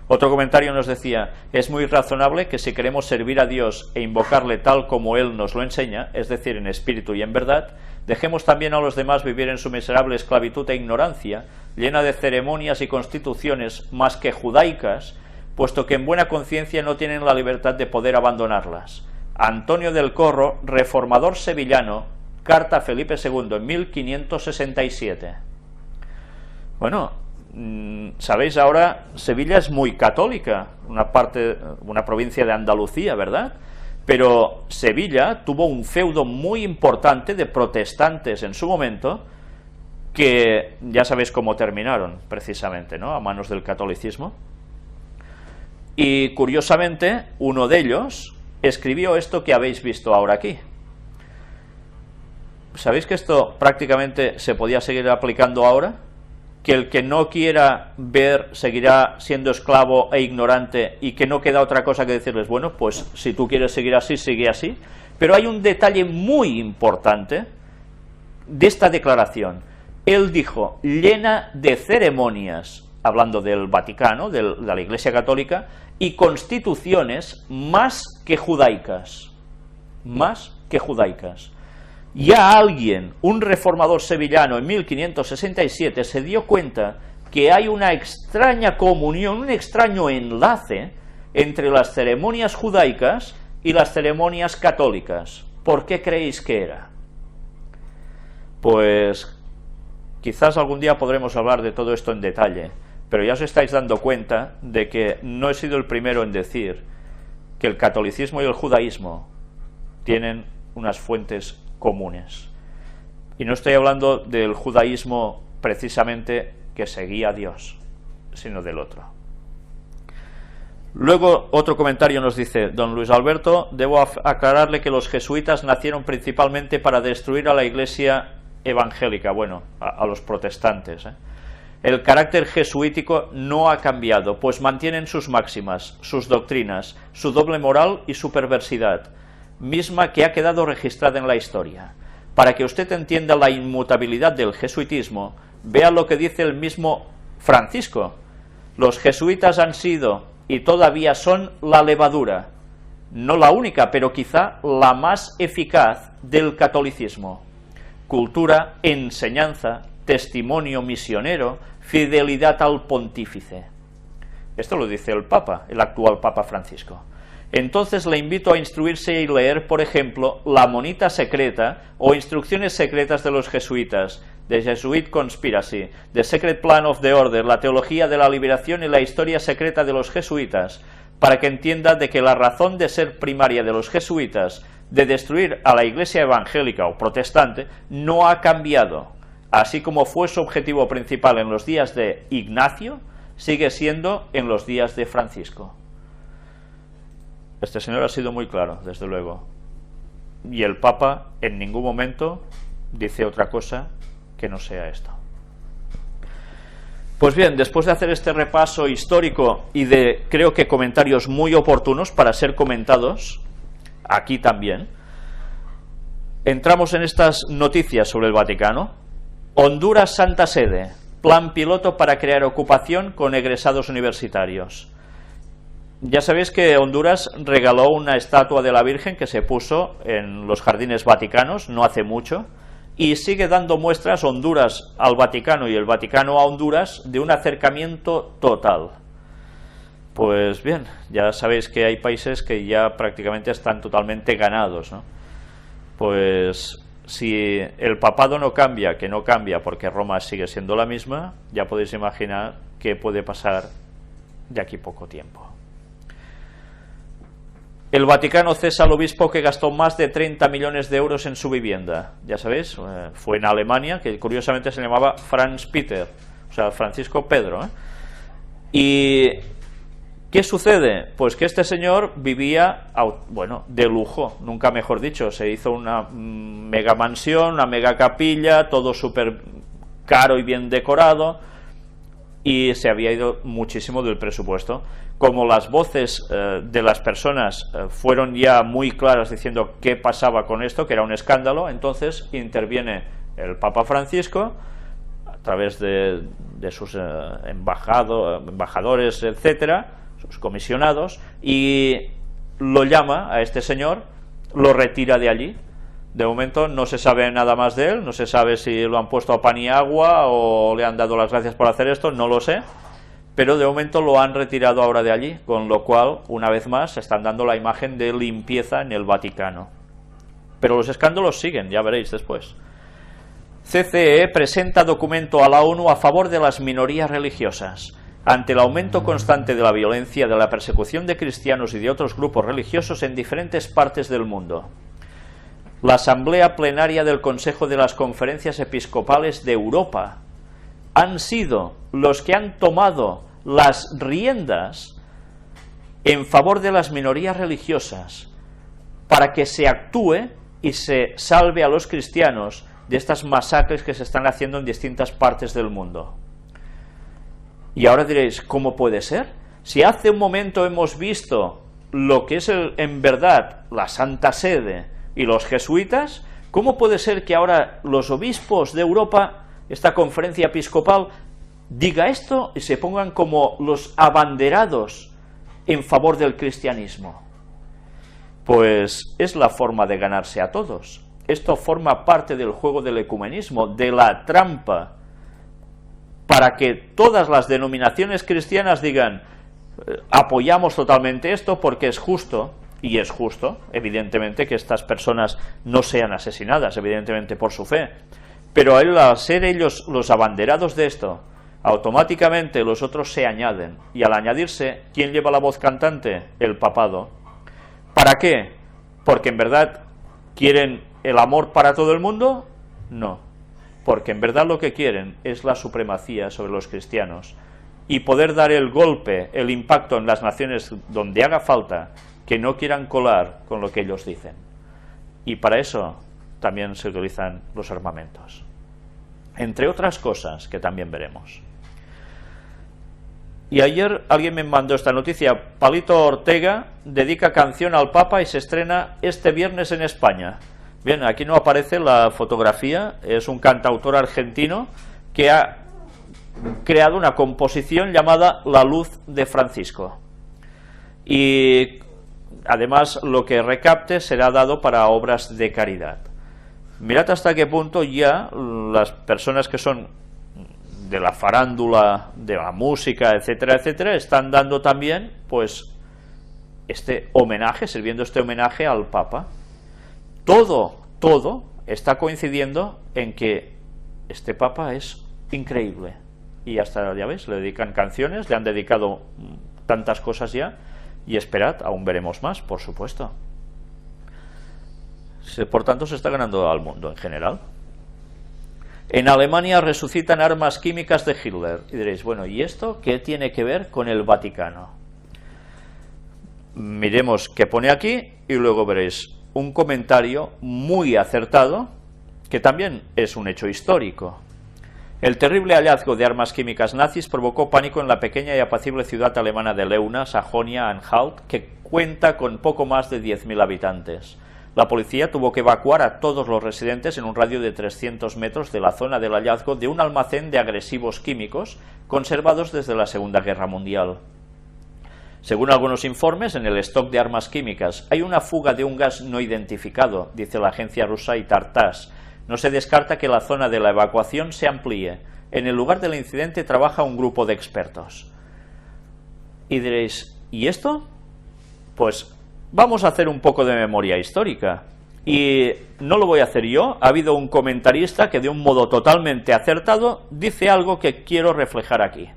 Otro comentario nos decía, es muy razonable que si queremos servir a Dios e invocarle tal como Él nos lo enseña, es decir, en espíritu y en verdad, dejemos también a los demás vivir en su miserable esclavitud e ignorancia, llena de ceremonias y constituciones más que judaicas, puesto que en buena conciencia no tienen la libertad de poder abandonarlas. Antonio del Corro, reformador sevillano, carta a Felipe II en 1567. Bueno, sabéis, ahora Sevilla es muy católica, una provincia de Andalucía, ¿verdad? Pero Sevilla tuvo un feudo muy importante de protestantes en su momento, que ya sabéis cómo terminaron, precisamente, ¿no? A manos del catolicismo. Y curiosamente, uno de ellos escribió esto que habéis visto ahora aquí. ¿Sabéis que esto prácticamente se podía seguir aplicando ahora? Que el que no quiera ver seguirá siendo esclavo e ignorante, y que no queda otra cosa que decirles, bueno, pues si tú quieres seguir así, sigue así. Pero hay un detalle muy importante de esta declaración. Él dijo, llena de ceremonias, hablando del Vaticano, de la Iglesia Católica, y constituciones más que judaicas. Más que judaicas. Ya alguien, un reformador sevillano en 1567, se dio cuenta que hay una extraña comunión, un extraño enlace entre las ceremonias judaicas y las ceremonias católicas. ¿Por qué creéis que era? Pues quizás algún día podremos hablar de todo esto en detalle, pero ya os estáis dando cuenta de que no he sido el primero en decir que el catolicismo y el judaísmo tienen unas fuentes comunes. Y no estoy hablando del judaísmo precisamente que seguía a Dios, sino del otro. Luego otro comentario nos dice don Luis Alberto: debo aclararle que los jesuitas nacieron principalmente para destruir a la iglesia evangélica, bueno, a los protestantes. El carácter jesuítico no ha cambiado, pues mantienen sus máximas, sus doctrinas, su doble moral y su perversidad, misma que ha quedado registrada en la historia. Para que usted entienda la inmutabilidad del jesuitismo, vea lo que dice el mismo Francisco: los jesuitas han sido y todavía son la levadura, no la única, pero quizá la más eficaz del catolicismo. Cultura, enseñanza, testimonio misionero, fidelidad al pontífice. Esto lo dice el Papa, el actual Papa Francisco. Entonces le invito a instruirse y leer, por ejemplo, La monita secreta o Instrucciones secretas de los jesuitas, The Jesuit Conspiracy, The Secret Plan of the Order, la teología de la liberación y la historia secreta de los jesuitas, para que entienda de que la razón de ser primaria de los jesuitas, de destruir a la iglesia evangélica o protestante, no ha cambiado, así como fue su objetivo principal en los días de Ignacio, sigue siendo en los días de Francisco. Este señor ha sido muy claro, desde luego, y el Papa en ningún momento dice otra cosa que no sea esto. Pues bien, después de hacer este repaso histórico y de, creo que, comentarios muy oportunos para ser comentados aquí también, entramos en estas noticias sobre el Vaticano. Honduras Santa Sede, plan piloto para crear ocupación con egresados universitarios. Ya sabéis que Honduras regaló una estatua de la Virgen que se puso en los jardines vaticanos no hace mucho, y sigue dando muestras Honduras al Vaticano y el Vaticano a Honduras de un acercamiento total. Pues bien, ya sabéis que hay países que ya prácticamente están totalmente ganados, ¿no? Pues si el papado no cambia, que no cambia porque Roma sigue siendo la misma, ya podéis imaginar qué puede pasar de aquí poco tiempo. El Vaticano cesa al obispo que gastó más de 30 millones de euros en su vivienda. Ya sabéis, fue en Alemania, que curiosamente se llamaba Franz Peter, o sea, Francisco Pedro. ¿Y qué sucede? Pues que este señor vivía, bueno, de lujo, nunca mejor dicho. Se hizo una mega mansión, una mega capilla, todo súper caro y bien decorado, y se había ido muchísimo del presupuesto. Como las voces de las personas fueron ya muy claras diciendo qué pasaba con esto, que era un escándalo, entonces interviene el Papa Francisco a través de sus embajadores, etcétera, sus comisionados, y lo llama a este señor, lo retira de allí. De momento no se sabe nada más de él, no se sabe si lo han puesto a pan y agua o le han dado las gracias por hacer esto, no lo sé, pero de momento lo han retirado ahora de allí, con lo cual, una vez más, están dando la imagen de limpieza en el Vaticano. Pero los escándalos siguen, ya veréis después. CCE presenta documento a la ONU a favor de las minorías religiosas. Ante el aumento constante de la violencia, de la persecución de cristianos y de otros grupos religiosos en diferentes partes del mundo, la Asamblea Plenaria del Consejo de las Conferencias Episcopales de Europa han sido los que han tomado las riendas en favor de las minorías religiosas para que se actúe y se salve a los cristianos de estas masacres que se están haciendo en distintas partes del mundo. Y ahora diréis, ¿cómo puede ser? Si hace un momento hemos visto lo que es en verdad la Santa Sede y los jesuitas, ¿cómo puede ser que ahora los obispos de Europa, esta conferencia episcopal, diga esto y se pongan como los abanderados en favor del cristianismo? Pues es la forma de ganarse a todos. Esto forma parte del juego del ecumenismo, de la trampa, para que todas las denominaciones cristianas digan, apoyamos totalmente esto porque es justo. Y es justo, evidentemente, que estas personas no sean asesinadas, evidentemente por su fe. Pero al ser ellos los abanderados de esto, automáticamente los otros se añaden. Y al añadirse, ¿quién lleva la voz cantante? El papado. ¿Para qué? ¿Porque en verdad quieren el amor para todo el mundo? No. Porque en verdad lo que quieren es la supremacía sobre los cristianos. y poder dar el golpe, el impacto en las naciones donde haga falta, que no quieran colar con lo que ellos dicen. Y para eso también se utilizan los armamentos, entre otras cosas que también veremos. Y ayer alguien me mandó esta noticia: Palito Ortega dedica canción al Papa y se estrena este viernes en España. Bien, aquí no aparece la fotografía, es un cantautor argentino que ha creado una composición llamada La Luz de Francisco. Y además lo que recapte será dado para obras de caridad. Mirad hasta qué punto ya las personas que son de la farándula, de la música, etcétera, etcétera, están dando también pues este homenaje, sirviendo este homenaje al Papa. Todo está coincidiendo en que este Papa es increíble. Y hasta, ya ves, le dedican canciones, le han dedicado tantas cosas ya, y esperad, aún veremos más, por supuesto. Por tanto, se está ganando al mundo en general. En Alemania resucitan armas químicas de Hitler. Y diréis, bueno, ¿y esto qué tiene que ver con el Vaticano? Miremos qué pone aquí y luego veréis un comentario muy acertado, que también es un hecho histórico. El terrible hallazgo de armas químicas nazis provocó pánico en la pequeña y apacible ciudad alemana de Leuna, Sajonia-Anhalt, que cuenta con poco más de 10.000 habitantes. La policía tuvo que evacuar a todos los residentes en un radio de 300 metros de la zona del hallazgo de un almacén de agresivos químicos conservados desde la Segunda Guerra Mundial. Según algunos informes, en el stock de armas químicas hay una fuga de un gas no identificado, dice la agencia rusa Itar-Tass. No se descarta que la zona de la evacuación se amplíe. En el lugar del incidente trabaja un grupo de expertos. Y diréis, ¿y esto? Pues vamos a hacer un poco de memoria histórica. Y no lo voy a hacer yo, ha habido un comentarista que de un modo totalmente acertado dice algo que quiero reflejar aquí.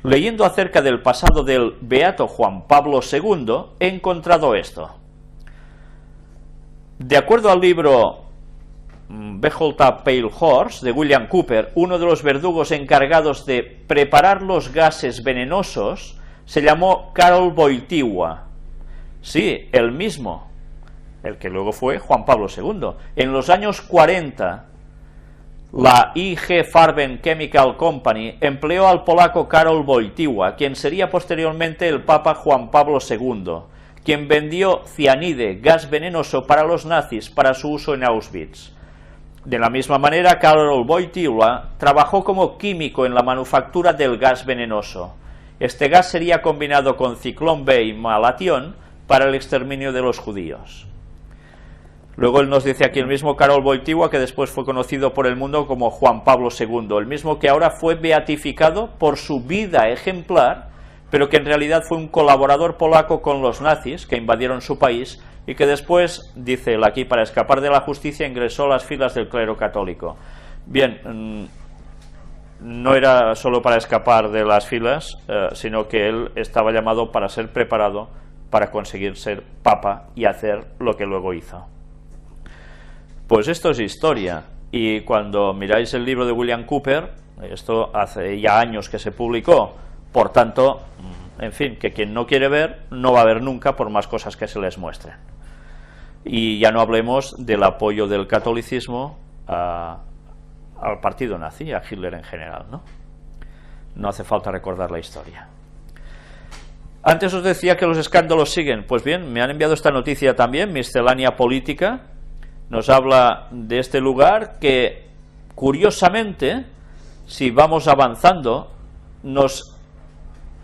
Leyendo acerca del pasado del beato Juan Pablo II, he encontrado esto. De acuerdo al libro Behold a Pale Horse de William Cooper, uno de los verdugos encargados de preparar los gases venenosos se llamó Karol Wojtyła. Sí, el mismo, el que luego fue Juan Pablo II. En los años 40, la IG Farben Chemical Company empleó al polaco Karol Wojtyła, quien sería posteriormente el Papa Juan Pablo II, quien vendió cianide, gas venenoso para los nazis para su uso en Auschwitz. De la misma manera, Karol Wojtyła trabajó como químico en la manufactura del gas venenoso. Este gas sería combinado con ciclón B y malatión para el exterminio de los judíos. Luego él nos dice aquí el mismo Karol Wojtyła, que después fue conocido por el mundo como Juan Pablo II, el mismo que ahora fue beatificado por su vida ejemplar, pero que en realidad fue un colaborador polaco con los nazis que invadieron su país y que después, dice él aquí, para escapar de la justicia ingresó a las filas del clero católico. Bien, no era solo para escapar de las filas, sino que él estaba llamado para ser preparado para conseguir ser papa y hacer lo que luego hizo. Pues esto es historia, y cuando miráis el libro de William Cooper, esto hace ya años que se publicó, por tanto, en fin, que quien no quiere ver, no va a ver nunca por más cosas que se les muestren. Y ya no hablemos del apoyo del catolicismo al partido nazi, a Hitler en general, ¿no? No hace falta recordar la historia. Antes os decía que los escándalos siguen. Pues bien, me han enviado esta noticia también, Miscelánea Política. Nos habla de este lugar que, curiosamente, si vamos avanzando, nos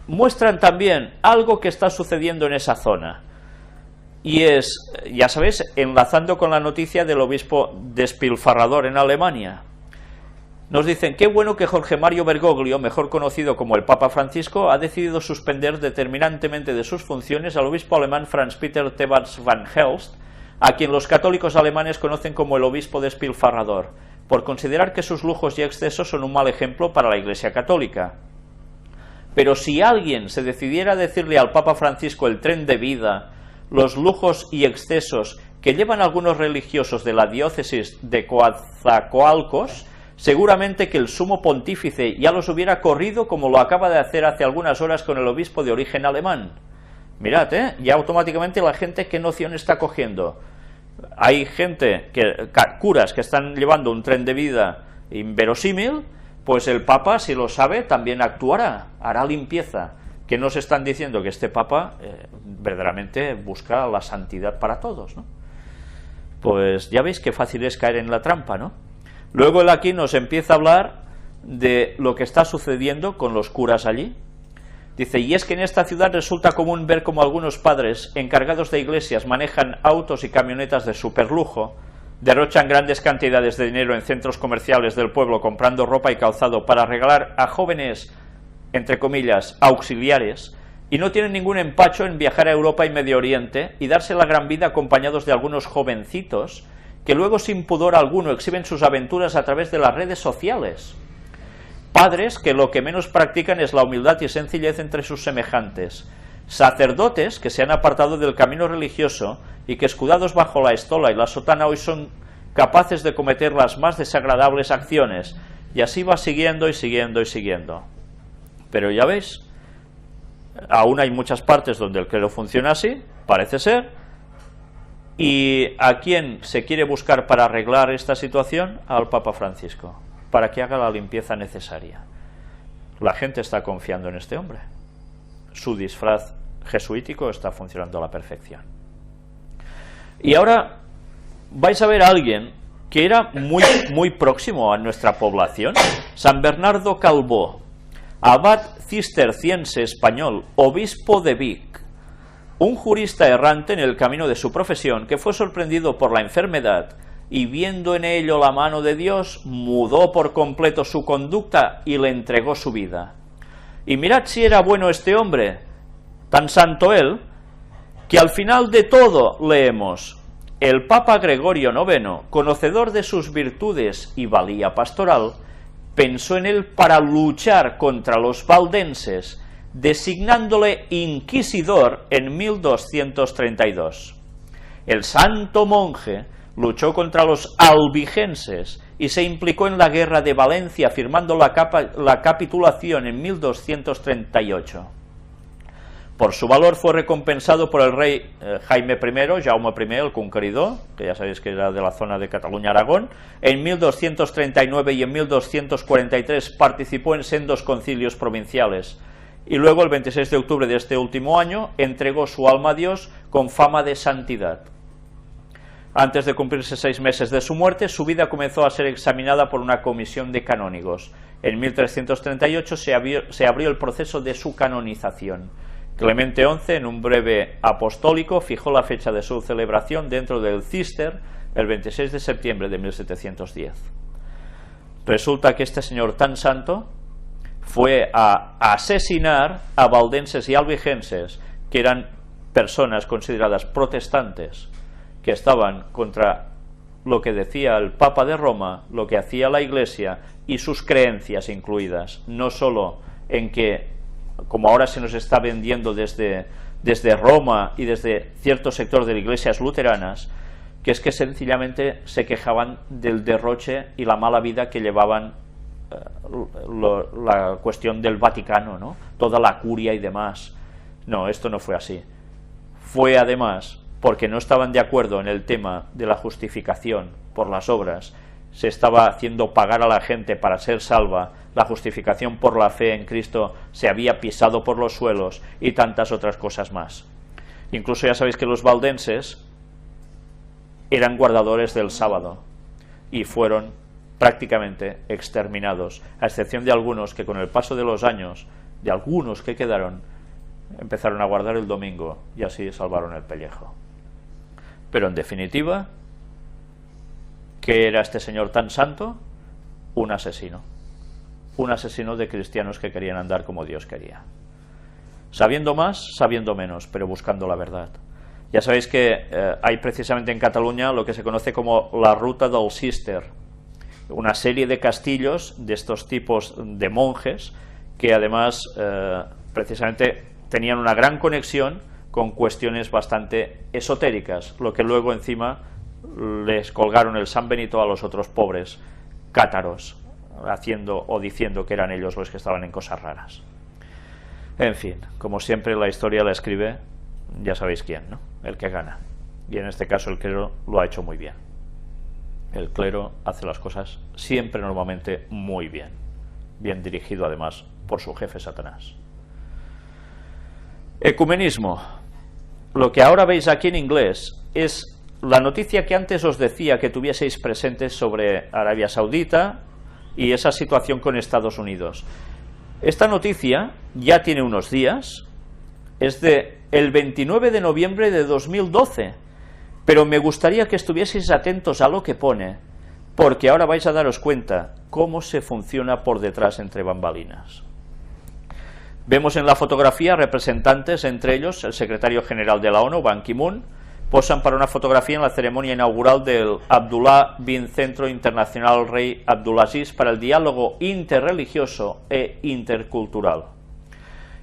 muestran también algo que está sucediendo en esa zona. Y es, ya sabéis, enlazando con la noticia del obispo despilfarrador en Alemania. Nos dicen, qué bueno que Jorge Mario Bergoglio, mejor conocido como el Papa Francisco, ha decidido suspender determinantemente de sus funciones al obispo alemán Franz Peter Thebats van Helst, a quien los católicos alemanes conocen como el obispo despilfarrador, por considerar que sus lujos y excesos son un mal ejemplo para la Iglesia católica. Pero si alguien se decidiera a decirle al Papa Francisco el tren de vida, los lujos y excesos que llevan algunos religiosos de la diócesis de Coatzacoalcos, seguramente que el sumo pontífice ya los hubiera corrido como lo acaba de hacer hace algunas horas con el obispo de origen alemán. Mirad, ya automáticamente la gente, ¿qué noción está cogiendo? Hay gente, curas que están llevando un tren de vida inverosímil, pues el Papa, si lo sabe, también actuará, hará limpieza. ¿Qué nos están diciendo? Que este Papa verdaderamente busca la santidad para todos, ¿no? Pues ya veis qué fácil es caer en la trampa, ¿no? Luego él aquí nos empieza a hablar de lo que está sucediendo con los curas allí. Dice, y es que en esta ciudad resulta común ver como algunos padres encargados de iglesias manejan autos y camionetas de superlujo, derrochan grandes cantidades de dinero en centros comerciales del pueblo comprando ropa y calzado para regalar a jóvenes, entre comillas, auxiliares, y no tienen ningún empacho en viajar a Europa y Medio Oriente y darse la gran vida acompañados de algunos jovencitos que luego sin pudor alguno exhiben sus aventuras a través de las redes sociales. Padres que lo que menos practican es la humildad y sencillez entre sus semejantes. Sacerdotes que se han apartado del camino religioso y que, escudados bajo la estola y la sotana, hoy son capaces de cometer las más desagradables acciones. Y así va siguiendo y siguiendo y siguiendo. Pero ya veis, aún hay muchas partes donde el credo funciona así, parece ser. ¿Y a quién se quiere buscar para arreglar esta situación? Al Papa Francisco, para que haga la limpieza necesaria. La gente está confiando en este hombre. Su disfraz jesuítico está funcionando a la perfección. Y ahora vais a ver a alguien que era muy próximo a nuestra población, San Bernardo Calvó, abad cisterciense español, obispo de Vic, un jurista errante en el camino de su profesión que fue sorprendido por la enfermedad y viendo en ello la mano de Dios, mudó por completo su conducta y le entregó su vida. Y mirad si era bueno este hombre, tan santo él, que al final de todo leemos, el Papa Gregorio IX, conocedor de sus virtudes y valía pastoral, pensó en él para luchar contra los valdenses, designándole inquisidor en 1232. El santo monje luchó contra los albigenses y se implicó en la guerra de Valencia, firmando la capitulación en 1238. Por su valor fue recompensado por el rey Jaime I, Jaume I, el conqueridor, que ya sabéis que era de la zona de Cataluña-Aragón. En 1239 y en 1243 participó en sendos concilios provinciales. Y luego, el 26 de octubre de este último año, entregó su alma a Dios con fama de santidad. Antes de cumplirse 6 meses de su muerte, su vida comenzó a ser examinada por una comisión de canónigos. En 1338 se abrió el proceso de su canonización. Clemente XI, en un breve apostólico, fijó la fecha de su celebración dentro del Cister, el 26 de septiembre de 1710. Resulta que este señor tan santo fue a asesinar a valdenses y albigenses, que eran personas consideradas protestantes, que estaban contra lo que decía el Papa de Roma, lo que hacía la Iglesia y sus creencias incluidas, no solo en que, como ahora se nos está vendiendo desde Roma y desde cierto sector de las iglesias luteranas, que es que sencillamente se quejaban del derroche y la mala vida que llevaban la cuestión del Vaticano, ¿no? Toda la curia y demás. No, esto no fue así. Fue además porque no estaban de acuerdo en el tema de la justificación por las obras. Se estaba haciendo pagar a la gente para ser salva, la justificación por la fe en Cristo se había pisado por los suelos y tantas otras cosas más. Incluso ya sabéis que los valdenses eran guardadores del sábado y fueron prácticamente exterminados, a excepción de algunos que con el paso de los años, de algunos que quedaron, empezaron a guardar el domingo y así salvaron el pellejo. Pero en definitiva, ¿qué era este señor tan santo? Un asesino de cristianos que querían andar como Dios quería, sabiendo más, sabiendo menos, pero buscando la verdad. Ya sabéis que hay precisamente en Cataluña lo que se conoce como la ruta del Cister, una serie de castillos de estos tipos de monjes que además precisamente tenían una gran conexión con cuestiones bastante esotéricas, lo que luego encima les colgaron el San Benito a los otros pobres cátaros haciendo o diciendo que eran ellos los que estaban en cosas raras. En fin, como siempre la historia la escribe, ya sabéis quién, ¿no? El que gana. Y en este caso el clero lo ha hecho muy bien. El clero hace las cosas siempre, normalmente, muy bien. Bien dirigido, además, por su jefe Satanás. Ecumenismo. Lo que ahora veis aquí en inglés es la noticia que antes os decía que tuvieseis presentes sobre Arabia Saudita y esa situación con Estados Unidos. Esta noticia ya tiene unos días, es de el 29 de noviembre de 2012, pero me gustaría que estuvieseis atentos a lo que pone, porque ahora vais a daros cuenta cómo se funciona por detrás entre bambalinas. Vemos en la fotografía representantes, entre ellos el secretario general de la ONU, Ban Ki-moon, posan para una fotografía en la ceremonia inaugural del Abdullah bin Centro Internacional Rey Abdulaziz para el diálogo interreligioso e intercultural.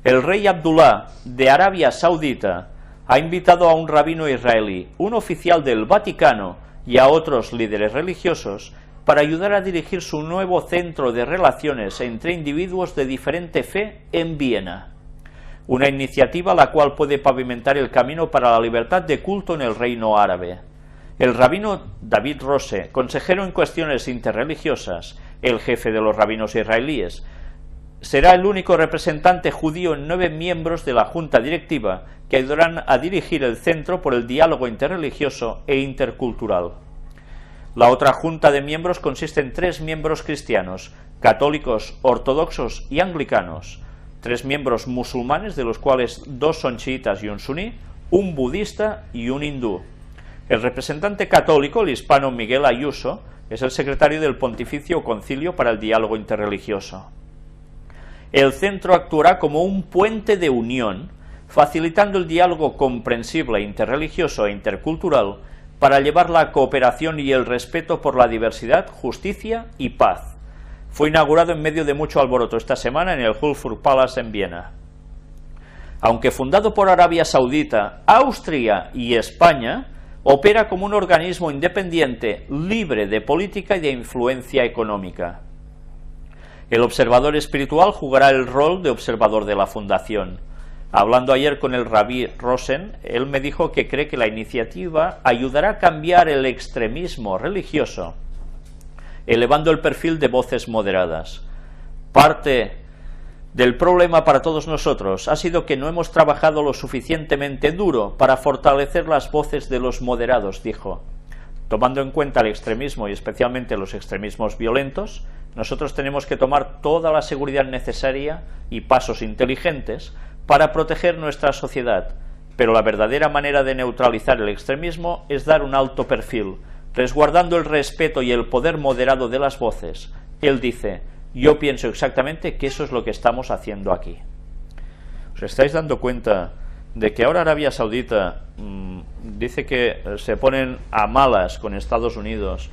El rey Abdullah de Arabia Saudita ha invitado a un rabino israelí, un oficial del Vaticano y a otros líderes religiosos para ayudar a dirigir su nuevo centro de relaciones entre individuos de diferente fe en Viena. Una iniciativa la cual puede pavimentar el camino para la libertad de culto en el reino árabe. El rabino David Rose, consejero en cuestiones interreligiosas, el jefe de los rabinos israelíes, será el único representante judío en 9 miembros de la junta directiva que ayudarán a dirigir el centro por el diálogo interreligioso e intercultural. La otra junta de miembros consiste en 3 miembros cristianos, católicos, ortodoxos y anglicanos, 3 miembros musulmanes, de los cuales 2 son chiitas y un suní, un budista y un hindú. El representante católico, el hispano Miguel Ayuso, es el secretario del Pontificio Concilio para el Diálogo Interreligioso. El centro actuará como un puente de unión, facilitando el diálogo comprensible, interreligioso e intercultural para llevar la cooperación y el respeto por la diversidad, justicia y paz. Fue inaugurado en medio de mucho alboroto esta semana en el Hofburg Palace en Viena. Aunque fundado por Arabia Saudita, Austria y España, opera como un organismo independiente, libre de política y de influencia económica. El observador espiritual jugará el rol de observador de la fundación. Hablando ayer con el rabí Rosen, él me dijo que cree que la iniciativa ayudará a cambiar el extremismo religioso, elevando el perfil de voces moderadas. Parte del problema para todos nosotros ha sido que no hemos trabajado lo suficientemente duro para fortalecer las voces de los moderados, dijo. Tomando en cuenta el extremismo y especialmente los extremismos violentos, nosotros tenemos que tomar toda la seguridad necesaria y pasos inteligentes para proteger nuestra sociedad, pero la verdadera manera de neutralizar el extremismo es dar un alto perfil, resguardando el respeto y el poder moderado de las voces. Él dice, yo pienso exactamente que eso es lo que estamos haciendo aquí. ¿Os estáis dando cuenta de que ahora Arabia Saudita dice que se ponen a malas con Estados Unidos,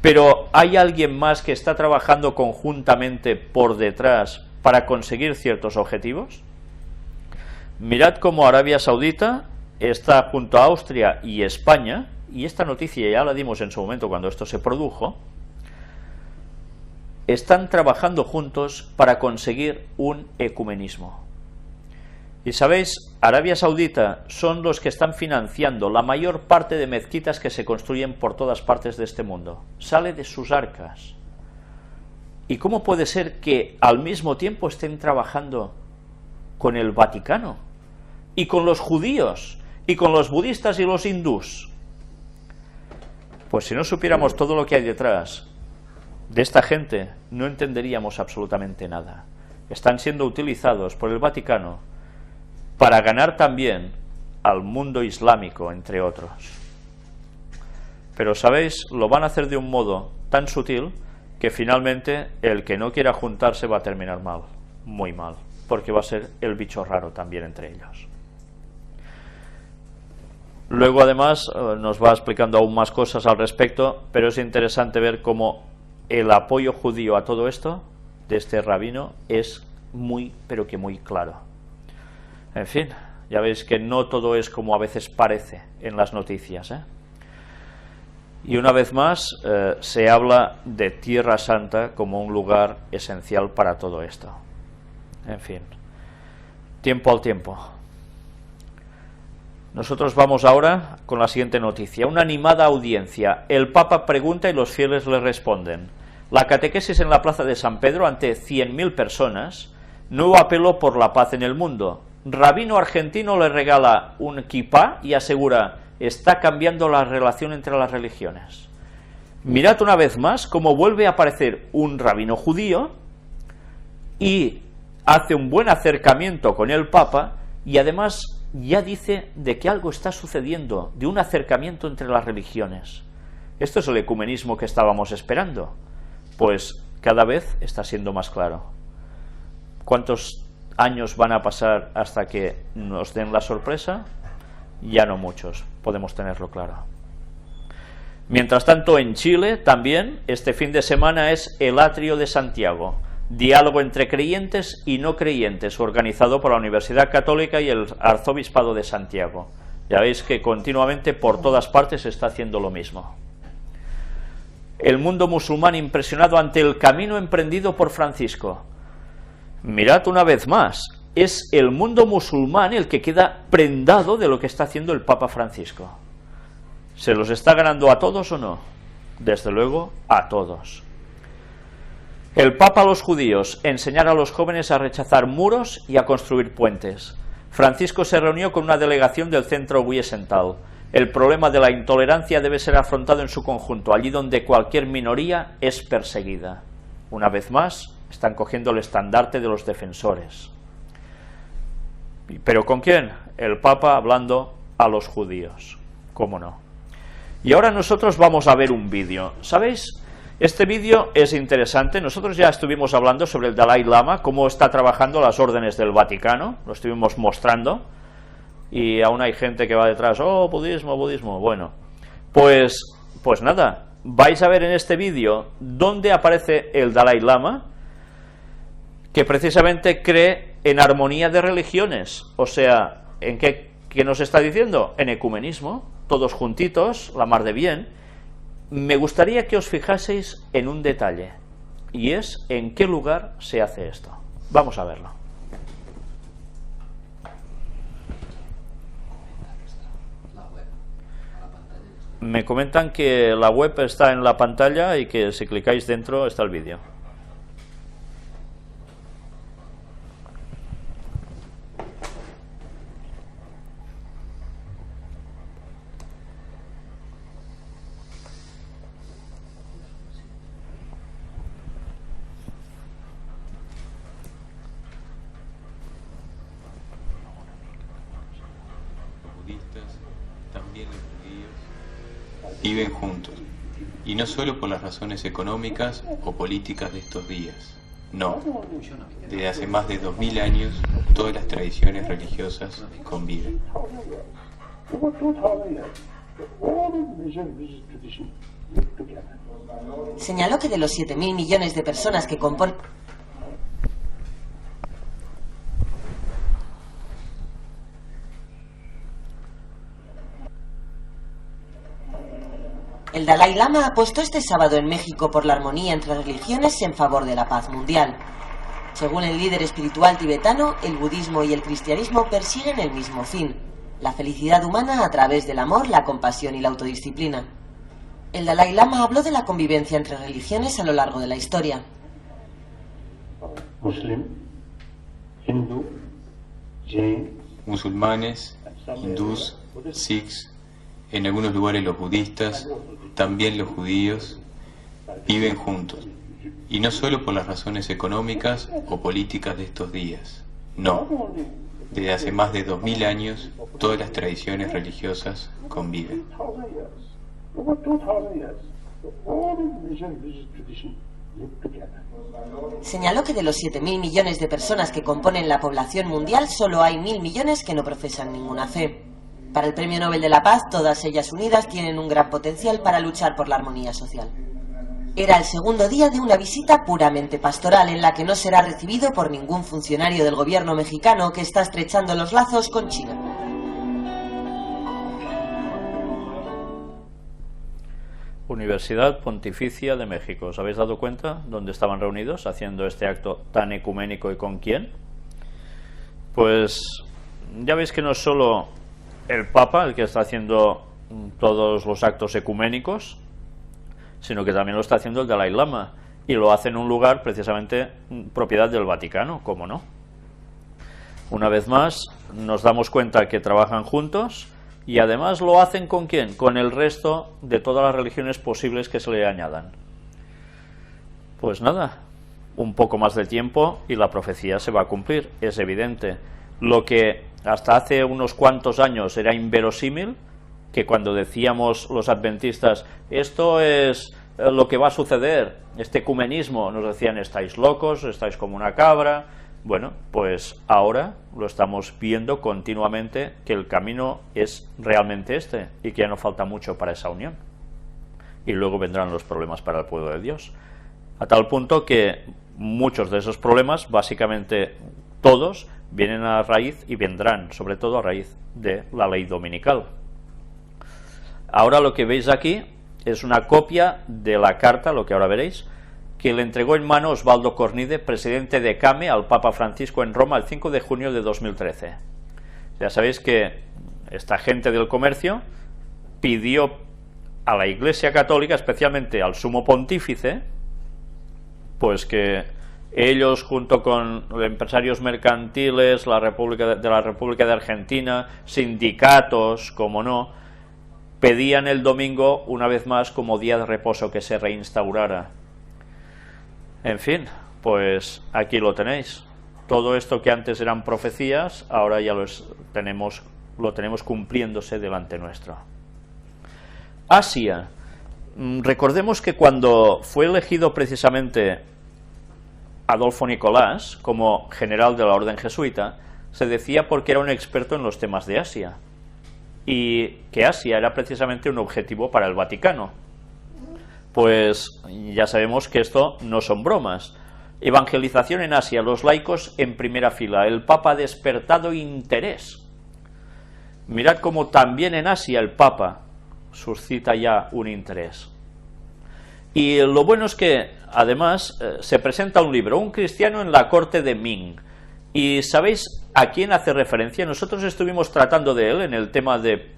pero hay alguien más que está trabajando conjuntamente por detrás para conseguir ciertos objetivos? Mirad cómo Arabia Saudita está junto a Austria y España, y esta noticia ya la dimos en su momento cuando esto se produjo, están trabajando juntos para conseguir un ecumenismo. Y sabéis, Arabia Saudita son los que están financiando la mayor parte de mezquitas que se construyen por todas partes de este mundo. Sale de sus arcas. ¿Y cómo puede ser que al mismo tiempo estén trabajando con el Vaticano, y con los judíos, y con los budistas y los hindús? Pues si no supiéramos todo lo que hay detrás de esta gente, no entenderíamos absolutamente nada. Están siendo utilizados por el Vaticano para ganar también al mundo islámico, entre otros. Pero sabéis, lo van a hacer de un modo tan sutil que finalmente el que no quiera juntarse va a terminar mal, muy mal, porque va a ser el bicho raro también entre ellos. Luego además nos va explicando aún más cosas al respecto, pero es interesante ver cómo el apoyo judío a todo esto de este rabino es muy, pero que muy claro. En fin, ya veis que no todo es como a veces parece en las noticias, Y una vez más se habla de Tierra Santa como un lugar esencial para todo esto. En fin, tiempo al tiempo. Nosotros vamos ahora con la siguiente noticia. Una animada audiencia. El Papa pregunta y los fieles le responden. La catequesis en la plaza de San Pedro ante 100.000 personas. Nuevo apelo por la paz en el mundo. Rabino argentino le regala un kipá y asegura: está cambiando la relación entre las religiones. Mirad una vez más cómo vuelve a aparecer un rabino judío y hace un buen acercamiento con el Papa, y además ya dice de que algo está sucediendo, de un acercamiento entre las religiones. Esto es el ecumenismo que estábamos esperando. Pues cada vez está siendo más claro. ¿Cuántos años van a pasar hasta que nos den la sorpresa? Ya no muchos, podemos tenerlo claro. Mientras tanto, en Chile también, este fin de semana es el Atrio de Santiago, diálogo entre creyentes y no creyentes, organizado por la Universidad Católica y el Arzobispado de Santiago. Ya veis que continuamente por todas partes se está haciendo lo mismo. El mundo musulmán impresionado ante el camino emprendido por Francisco. Mirad una vez más, es el mundo musulmán el que queda prendado de lo que está haciendo el Papa Francisco. ¿Se los está ganando a todos o no? Desde luego, a todos. El Papa a los judíos: enseñar a los jóvenes a rechazar muros y a construir puentes. Francisco se reunió con una delegación del centro Wiesenthal. El problema de la intolerancia debe ser afrontado en su conjunto, allí donde cualquier minoría es perseguida. Una vez más, están cogiendo el estandarte de los defensores. ¿Pero con quién? El Papa hablando a los judíos. ¿Cómo no? Y ahora nosotros vamos a ver un vídeo. ¿Sabéis? Este vídeo es interesante. Nosotros ya estuvimos hablando sobre el Dalai Lama, cómo está trabajando las órdenes del Vaticano. Lo estuvimos mostrando. Y aún hay gente que va detrás. Oh, budismo, budismo. Bueno, pues nada. Vais a ver en este vídeo dónde aparece el Dalai Lama, que precisamente cree en armonía de religiones. O sea, ¿en qué nos está diciendo? En ecumenismo, todos juntitos, la mar de bien. Me gustaría que os fijaseis en un detalle, y es en qué lugar se hace esto. Vamos a verlo. Me comentan que la web está en la pantalla y que si clicáis dentro está el vídeo. Viven juntos, y no solo por las razones económicas o políticas de estos días. No, desde hace más de 2000 años todas las tradiciones religiosas conviven. Señaló que de los 7.000 millones de personas que componen... El Dalai Lama apostó este sábado en México por la armonía entre religiones en favor de la paz mundial. Según el líder espiritual tibetano, el budismo y el cristianismo persiguen el mismo fin: la felicidad humana a través del amor, la compasión y la autodisciplina. El Dalai Lama habló de la convivencia entre religiones a lo largo de la historia. Musulmanes, hindús, sikhs, en algunos lugares los budistas, también los judíos, viven juntos, y no solo por las razones económicas o políticas de estos días. No, desde hace más de 2000 años todas las tradiciones religiosas conviven. Señaló que de los 7.000 millones de personas que componen la población mundial, solo hay 1.000 millones que no profesan ninguna fe. Para el Premio Nobel de la Paz, todas ellas unidas tienen un gran potencial para luchar por la armonía social. Era el segundo día de una visita puramente pastoral, en la que no será recibido por ningún funcionario del gobierno mexicano, que está estrechando los lazos con China. Universidad Pontificia de México. ¿Os habéis dado cuenta dónde estaban reunidos haciendo este acto tan ecuménico y con quién? Pues ya veis que no es solo el Papa el que está haciendo todos los actos ecuménicos, sino que también lo está haciendo el Dalai Lama, y lo hace en un lugar precisamente propiedad del Vaticano, ¿cómo no? Una vez más nos damos cuenta que trabajan juntos, y además lo hacen ¿con quién? Con el resto de todas las religiones posibles que se le añadan. Pues nada, un poco más de tiempo y la profecía se va a cumplir, es evidente. Lo que hasta hace unos cuantos años era inverosímil, que cuando decíamos los adventistas, esto es lo que va a suceder, este ecumenismo, nos decían, estáis locos, estáis como una cabra. Bueno, pues ahora lo estamos viendo continuamente, que el camino es realmente este y que ya no falta mucho para esa unión. Y luego vendrán los problemas para el pueblo de Dios. A tal punto que muchos de esos problemas, básicamente todos, vienen a raíz y vendrán sobre todo a raíz de la ley dominical. Ahora lo que veis aquí es una copia de la carta, lo que ahora veréis, que le entregó en mano Osvaldo Cornide, presidente de CAME, al Papa Francisco en Roma el 5 de junio de 2013. Ya sabéis que esta gente del comercio pidió a la Iglesia Católica, especialmente al Sumo Pontífice, pues que ellos, junto con los empresarios mercantiles, la República de Argentina, sindicatos, como no, pedían el domingo, una vez más, como día de reposo, que se reinstaurara. En fin, pues aquí lo tenéis. Todo esto que antes eran profecías, ahora ya lo tenemos cumpliéndose delante nuestro. Asia. Recordemos que cuando fue elegido precisamente Adolfo Nicolás como general de la orden jesuita, se decía porque era un experto en los temas de Asia, y que Asia era precisamente un objetivo para el Vaticano. Pues ya sabemos que esto no son bromas. Evangelización en Asia, los laicos en primera fila. El Papa ha despertado interés. Mirad cómo también en Asia el Papa suscita ya un interés. Y lo bueno es que además se presenta un libro, Un cristiano en la corte de Ming. ¿Y sabéis a quién hace referencia? Nosotros estuvimos tratando de él en el tema de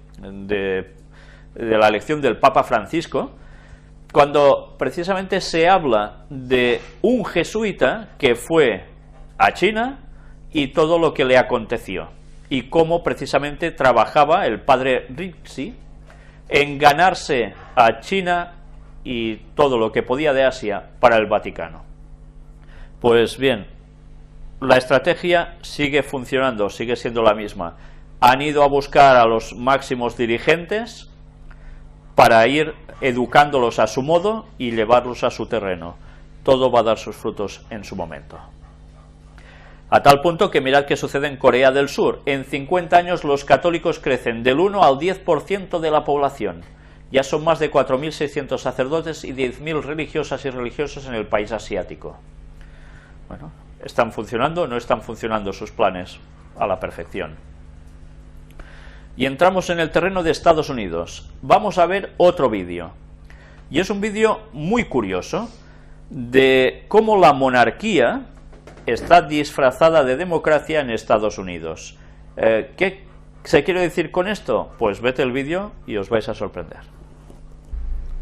la elección del Papa Francisco, cuando precisamente se habla de un jesuita que fue a China y todo lo que le aconteció, y cómo precisamente trabajaba el padre Rixi en ganarse a China y todo lo que podía de Asia para el Vaticano. Pues bien, la estrategia sigue funcionando, sigue siendo la misma. Han ido a buscar a los máximos dirigentes para ir educándolos a su modo y llevarlos a su terreno. Todo va a dar sus frutos en su momento. A tal punto que mirad qué sucede en Corea del Sur. En 50 años los católicos crecen del 1 al 10% de la población. Ya son más de 4.600 sacerdotes y 10.000 religiosas y religiosos en el país asiático. Bueno, ¿están funcionando o no están funcionando sus planes a la perfección? Y entramos en el terreno de Estados Unidos. Vamos a ver otro vídeo. Y es un vídeo muy curioso de cómo la monarquía está disfrazada de democracia en Estados Unidos. ¿Qué se quiere decir con esto? Pues vete el vídeo y os vais a sorprender.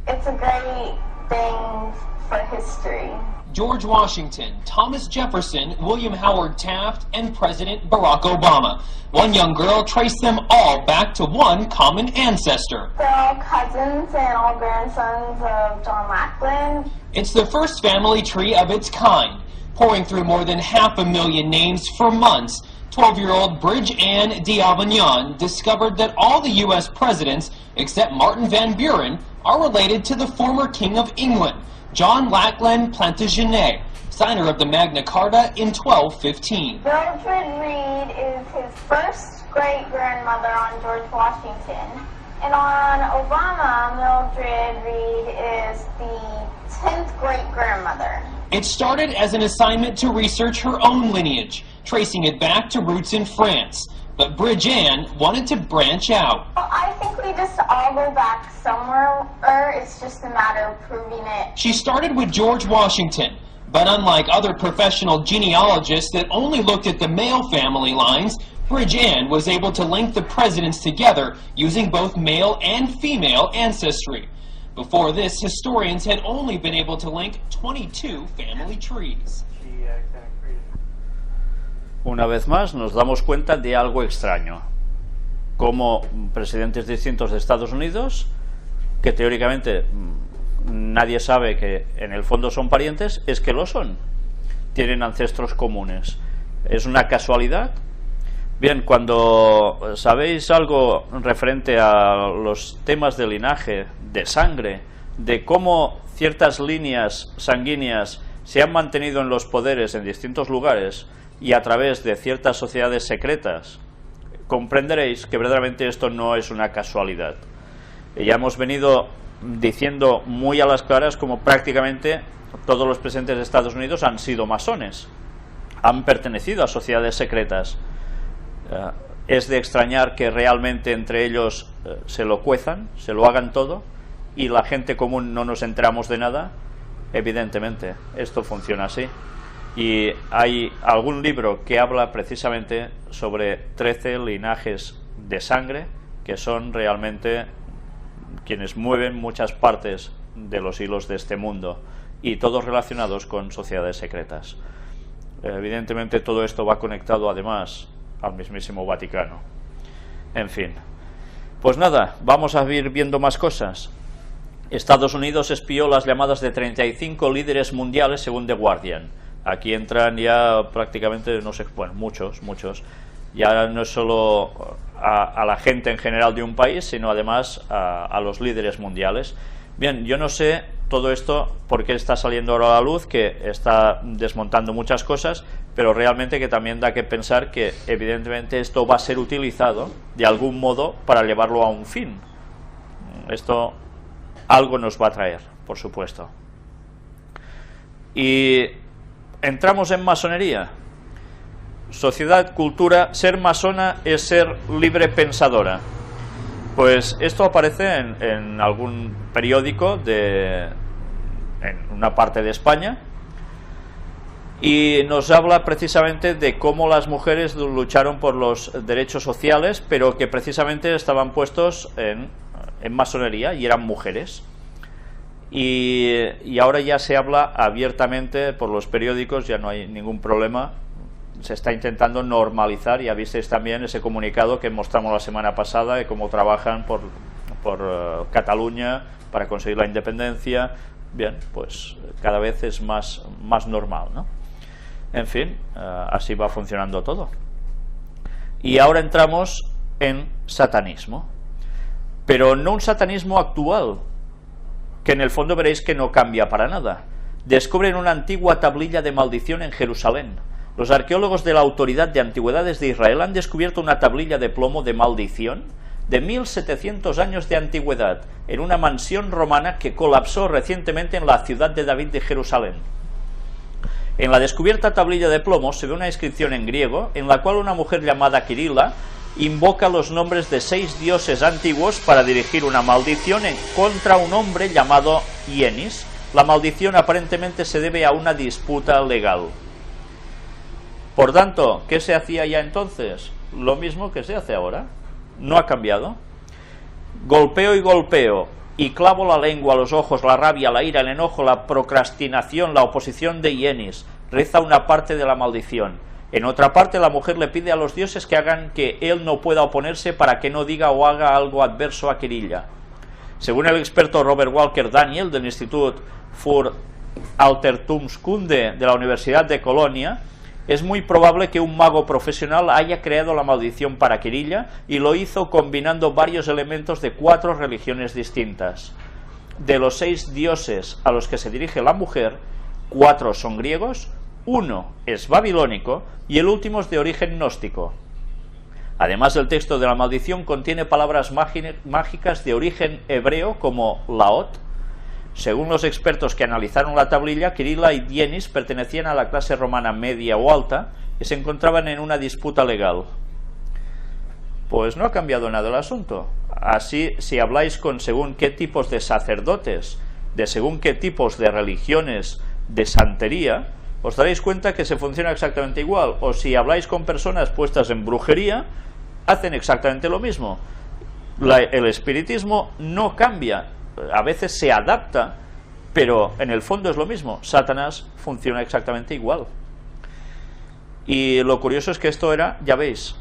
It's a great thing for history. George Washington, Thomas Jefferson, William Howard Taft, and President Barack Obama. One young girl traced them all back to one common ancestor. They're all cousins and all grandsons of John Lackland. It's the first family tree of its kind, pouring through more than 500,000 names for months. 12-year-old Bridge Ann D'Avignon discovered that all the U.S. presidents, except Martin Van Buren, are related to the former King of England, John Lackland Plantagenet, signer of the Magna Carta in 1215. Mildred Reed is his first great-grandmother on George Washington. And on Obama, Mildred Reed is the 10th great-grandmother. It started as an assignment to research her own lineage, tracing it back to roots in France. But Bridge Ann wanted to branch out. Well, I think we just all go back somewhere, or it's just a matter of proving it. She started with George Washington, but unlike other professional genealogists that only looked at the male family lines, Bridge Ann was able to link the presidents together using both male and female ancestry. Before this, historians had only been able to link 22 family trees. Una vez más nos damos cuenta de algo extraño, como presidentes distintos de Estados Unidos, que teóricamente nadie sabe que en el fondo son parientes, es que lo son, tienen ancestros comunes. ¿Es una casualidad? Bien, cuando sabéis algo referente a los temas de linaje, de sangre, de cómo ciertas líneas sanguíneas se han mantenido en los poderes en distintos lugares y a través de ciertas sociedades secretas, comprenderéis que verdaderamente esto no es una casualidad. Ya hemos venido diciendo muy a las claras como prácticamente todos los presidentes de Estados Unidos han sido masones, han pertenecido a sociedades secretas. Es de extrañar que realmente entre ellos se lo cuezan, se lo hagan todo, y la gente común no nos enteramos de nada. Evidentemente, esto funciona así. Y hay algún libro que habla precisamente sobre 13 linajes de sangre que son realmente quienes mueven muchas partes de los hilos de este mundo, y todos relacionados con sociedades secretas. Evidentemente todo esto va conectado además al mismísimo Vaticano. En fin, pues nada, vamos a ir viendo más cosas. Estados Unidos espió las llamadas de 35 líderes mundiales según The Guardian. Aquí entran ya prácticamente, no sé, bueno, muchos, ya no es solo a la gente en general de un país, sino además a los líderes mundiales. Bien, yo no sé todo esto por qué está saliendo ahora a la luz, que está desmontando muchas cosas, pero realmente que también da que pensar que evidentemente esto va a ser utilizado de algún modo para llevarlo a un fin. Esto algo nos va a traer, por supuesto. Y entramos en masonería. Sociedad, cultura, ser masona es ser libre pensadora. Pues esto aparece en algún periódico en una parte de España, y nos habla precisamente de cómo las mujeres lucharon por los derechos sociales, pero que precisamente estaban puestos en masonería y eran mujeres. Y ahora ya se habla abiertamente por los periódicos, ya no hay ningún problema. Se está intentando normalizar. Ya visteis también ese comunicado que mostramos la semana pasada de cómo trabajan por Cataluña para conseguir la independencia. Bien, pues cada vez es más normal, ¿no? En fin, así va funcionando todo. Y ahora entramos en satanismo, pero no un satanismo actual, que en el fondo veréis que no cambia para nada. Descubren una antigua tablilla de maldición en Jerusalén. Los arqueólogos de la Autoridad de Antigüedades de Israel han descubierto una tablilla de plomo de maldición de 1700 años de antigüedad en una mansión romana que colapsó recientemente en la ciudad de David de Jerusalén. En la descubierta tablilla de plomo se ve una inscripción en griego en la cual una mujer llamada Kirila invoca los nombres de 6 dioses antiguos para dirigir una maldición contra un hombre llamado Ienis. La maldición aparentemente se debe a una disputa legal. Por tanto, ¿qué se hacía ya entonces? Lo mismo que se hace ahora. No ha cambiado. Golpeo y golpeo, y clavo la lengua, los ojos, la rabia, la ira, el enojo, la procrastinación, la oposición de Ienis. Reza una parte de la maldición. En otra parte, la mujer le pide a los dioses que hagan que él no pueda oponerse para que no diga o haga algo adverso a Kirilla. Según el experto Robert Walker Daniel del Institut für Altertumskunde de la Universidad de Colonia, es muy probable que un mago profesional haya creado la maldición para Kirilla y lo hizo combinando varios elementos de 4 religiones distintas. De los 6 dioses a los que se dirige la mujer, 4 son griegos, 1 es babilónico y el último es de origen gnóstico. Además, el texto de la maldición contiene palabras mágicas de origen hebreo como laot. Según los expertos que analizaron la tablilla, Kirila y Ienis pertenecían a la clase romana media o alta y se encontraban en una disputa legal. Pues no ha cambiado nada el asunto. Así, si habláis con según qué tipos de sacerdotes, de según qué tipos de religiones de santería, os daréis cuenta que se funciona exactamente igual. O si habláis con personas puestas en brujería, hacen exactamente lo mismo. El espiritismo no cambia, a veces se adapta, pero en el fondo es lo mismo. Satanás funciona exactamente igual. Y lo curioso es que esto era, ya veis,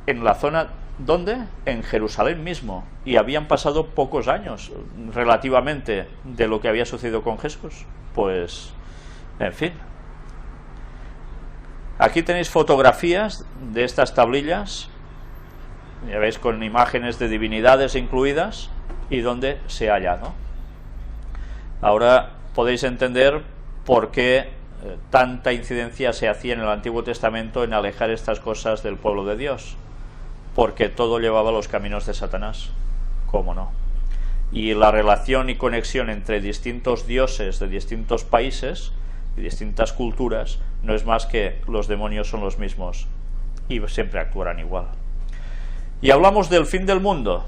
en la zona, ¿dónde? En Jerusalén mismo, y habían pasado pocos años relativamente de lo que había sucedido con Jesús. Pues, en fin, aquí tenéis fotografías de estas tablillas, ya veis, con imágenes de divinidades incluidas y dónde se ha hallado. Ahora podéis entender por qué tanta incidencia se hacía en el Antiguo Testamento en alejar estas cosas del pueblo de Dios, porque todo llevaba a los caminos de Satanás, ¿cómo no? Y la relación y conexión entre distintos dioses de distintos países y distintas culturas no es más que los demonios son los mismos y siempre actuarán igual. Y hablamos del fin del mundo.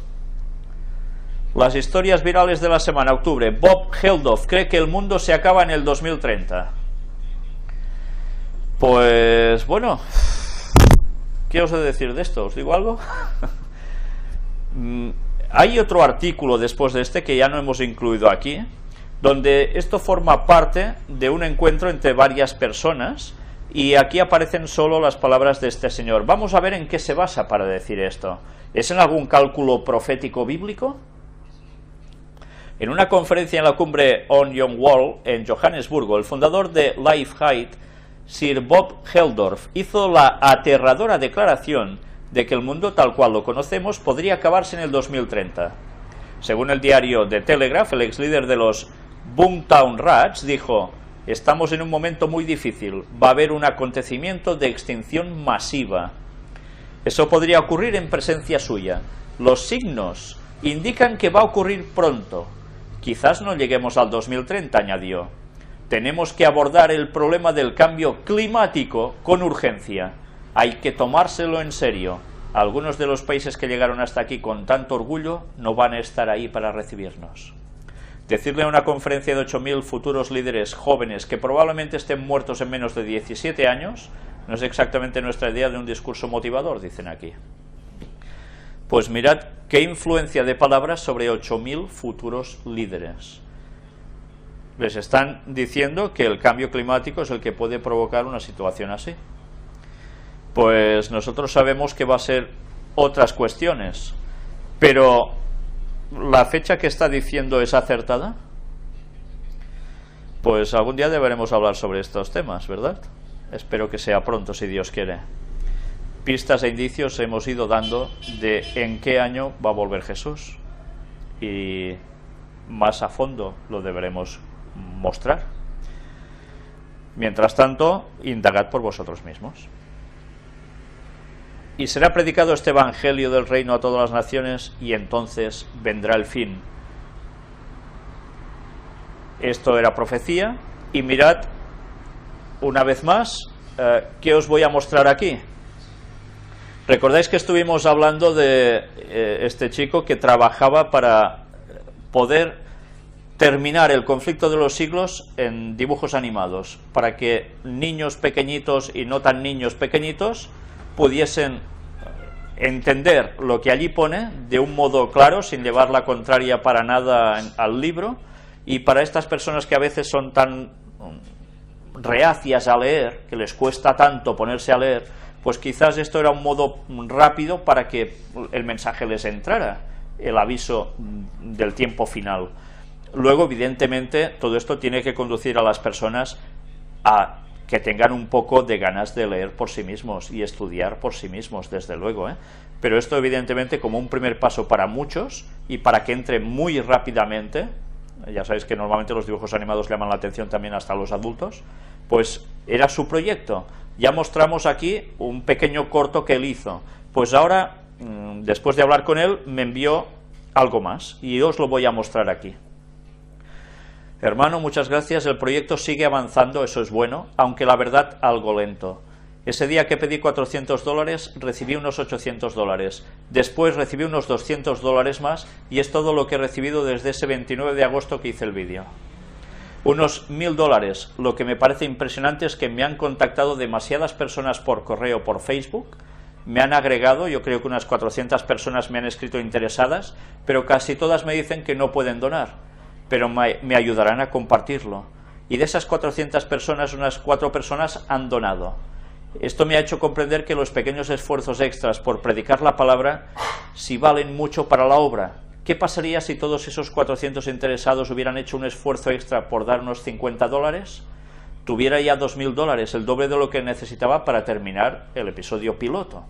Las historias virales de la semana, octubre. Bob Geldof cree que el mundo se acaba en el 2030. Pues bueno, ¿qué os he de decir de esto? ¿Os digo algo? Hay otro artículo después de este que ya no hemos incluido aquí, donde esto forma parte de un encuentro entre varias personas, y aquí aparecen solo las palabras de este señor. Vamos a ver en qué se basa para decir esto. ¿Es en algún cálculo profético bíblico? En una conferencia en la cumbre On Young World en Johannesburgo, el fundador de Lifehide, Sir Bob Geldof, hizo la aterradora declaración de que el mundo tal cual lo conocemos podría acabarse en el 2030. Según el diario The Telegraph, el ex líder de los Boomtown Rats dijo: estamos en un momento muy difícil, va a haber un acontecimiento de extinción masiva. Eso podría ocurrir en presencia suya. Los signos indican que va a ocurrir pronto. Quizás no lleguemos al 2030, añadió. Tenemos que abordar el problema del cambio climático con urgencia. Hay que tomárselo en serio. Algunos de los países que llegaron hasta aquí con tanto orgullo no van a estar ahí para recibirnos. Decirle a una conferencia de 8.000 futuros líderes jóvenes que probablemente estén muertos en menos de 17 años no es exactamente nuestra idea de un discurso motivador, dicen aquí. Pues mirad qué influencia de palabras sobre 8.000 futuros líderes. Les están diciendo que el cambio climático es el que puede provocar una situación así. Pues nosotros sabemos que va a ser otras cuestiones, pero ¿la fecha que está diciendo es acertada? Pues algún día deberemos hablar sobre estos temas, ¿verdad? Espero que sea pronto, si Dios quiere. Pistas e indicios hemos ido dando de en qué año va a volver Jesús, y más a fondo lo deberemos mostrar. Mientras tanto, indagad por vosotros mismos. Y será predicado este evangelio del reino a todas las naciones, y entonces vendrá el fin. Esto era profecía, y mirad una vez más, ¿qué os voy a mostrar aquí? Recordáis que estuvimos hablando de este chico que trabajaba para poder terminar el conflicto de los siglos en dibujos animados, para que niños pequeñitos y no tan niños pequeñitos pudiesen entender lo que allí pone de un modo claro, sin llevar la contraria para nada al libro. Y para estas personas que a veces son tan reacias a leer, que les cuesta tanto ponerse a leer, pues quizás esto era un modo rápido para que el mensaje les entrara, el aviso del tiempo final. Luego, evidentemente, todo esto tiene que conducir a las personas a que tengan un poco de ganas de leer por sí mismos y estudiar por sí mismos, desde luego, Pero esto, evidentemente, como un primer paso para muchos y para que entre muy rápidamente. Ya sabéis que normalmente los dibujos animados llaman la atención también hasta a los adultos. Pues era su proyecto. Ya mostramos aquí un pequeño corto que él hizo. Pues ahora, después de hablar con él, me envió algo más y os lo voy a mostrar aquí. Hermano, muchas gracias. El proyecto sigue avanzando, eso es bueno, aunque la verdad algo lento. Ese día que pedí $400 recibí unos $800, después recibí unos $200 más y es todo lo que he recibido desde ese 29 de agosto que hice el vídeo. Unos $1000. Lo que me parece impresionante es que me han contactado demasiadas personas por correo, por Facebook, me han agregado, yo creo que unas 400 personas me han escrito interesadas, pero casi todas me dicen que no pueden donar, pero me ayudarán a compartirlo. Y de esas 400 personas, unas 4 personas han donado. Esto me ha hecho comprender que los pequeños esfuerzos extras por predicar la palabra sí valen mucho para la obra. ¿Qué pasaría si todos esos 400 interesados hubieran hecho un esfuerzo extra por darnos $50? Tuviera ya $2000, el doble de lo que necesitaba para terminar el episodio piloto.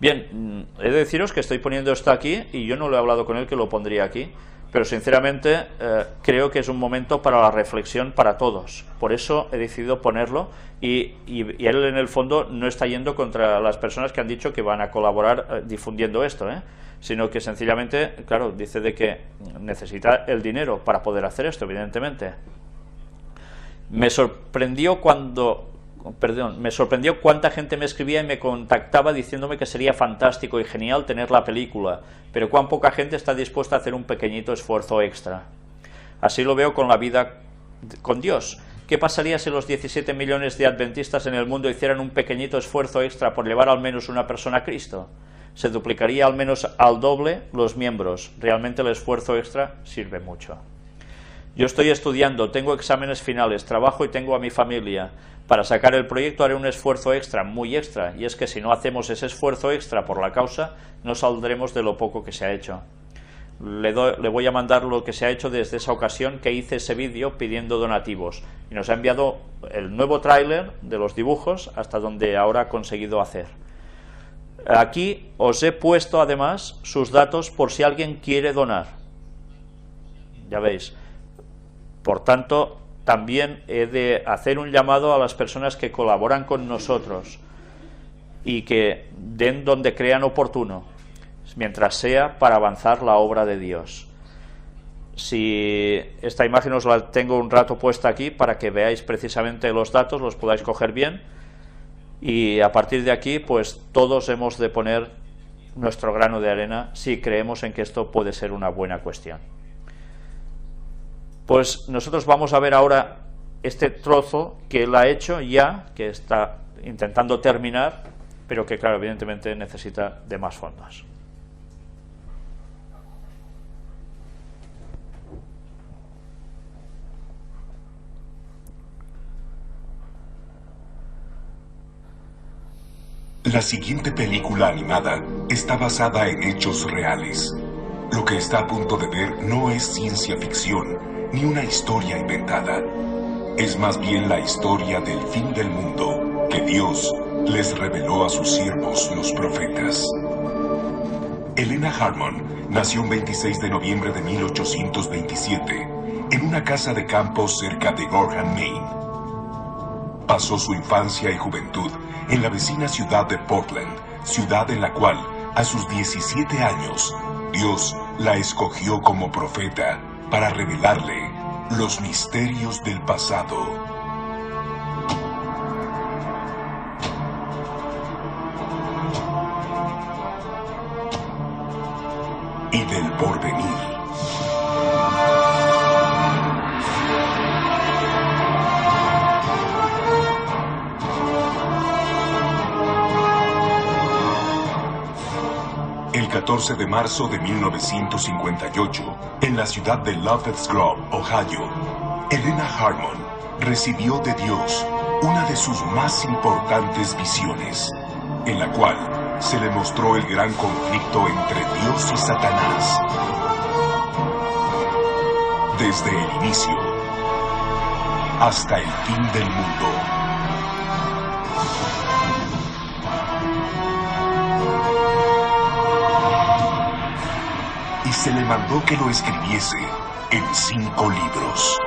Bien, he de deciros que estoy poniendo esto aquí y yo no lo he hablado con él que lo pondría aquí, pero sinceramente creo que es un momento para la reflexión para todos. Por eso he decidido ponerlo y él en el fondo no está yendo contra las personas que han dicho que van a colaborar difundiendo esto, sino que sencillamente, claro, dice de que necesita el dinero para poder hacer esto, evidentemente. Me sorprendió cuánta gente me escribía y me contactaba diciéndome que sería fantástico y genial tener la película, pero cuán poca gente está dispuesta a hacer un pequeñito esfuerzo extra. Así lo veo con la vida con Dios. ¿Qué pasaría si los 17 millones de adventistas en el mundo hicieran un pequeñito esfuerzo extra por llevar al menos una persona a Cristo? Se duplicaría al menos al doble los miembros. Realmente el esfuerzo extra sirve mucho. Yo estoy estudiando, tengo exámenes finales, trabajo y tengo a mi familia. Para sacar el proyecto haré un esfuerzo extra, muy extra, y es que si no hacemos ese esfuerzo extra por la causa, no saldremos de lo poco que se ha hecho. Le voy a mandar lo que se ha hecho desde esa ocasión que hice ese vídeo pidiendo donativos, y nos ha enviado el nuevo tráiler de los dibujos hasta donde ahora ha conseguido hacer. Aquí os he puesto además sus datos por si alguien quiere donar. Ya veis. Por tanto, también he de hacer un llamado a las personas que colaboran con nosotros y que den donde crean oportuno, mientras sea para avanzar la obra de Dios. Si esta imagen os la tengo un rato puesta aquí para que veáis precisamente los datos, los podáis coger bien, y a partir de aquí pues todos hemos de poner nuestro grano de arena si creemos en que esto puede ser una buena cuestión. Pues nosotros vamos a ver ahora este trozo que él ha hecho ya, que está intentando terminar, pero que claro, evidentemente necesita de más fondos. La siguiente película animada está basada en hechos reales. Lo que está a punto de ver no es ciencia ficción, ni una historia inventada. Es más bien la historia del fin del mundo que Dios les reveló a sus siervos, los profetas. Elena Harmon nació un 26 de noviembre de 1827 en una casa de campo cerca de Gorham, Maine. Pasó su infancia y juventud en la vecina ciudad de Portland, ciudad en la cual, a sus 17 años, Dios la escogió como profeta para revelarle los misterios del pasado. Y del porvenir. El 14 de marzo de 1958, en la ciudad de Lovett's Grove, Ohio, Elena Harmon recibió de Dios una de sus más importantes visiones, en la cual se le mostró el gran conflicto entre Dios y Satanás. Desde el inicio hasta el fin del mundo. Y se le mandó que lo escribiese en 5 libros.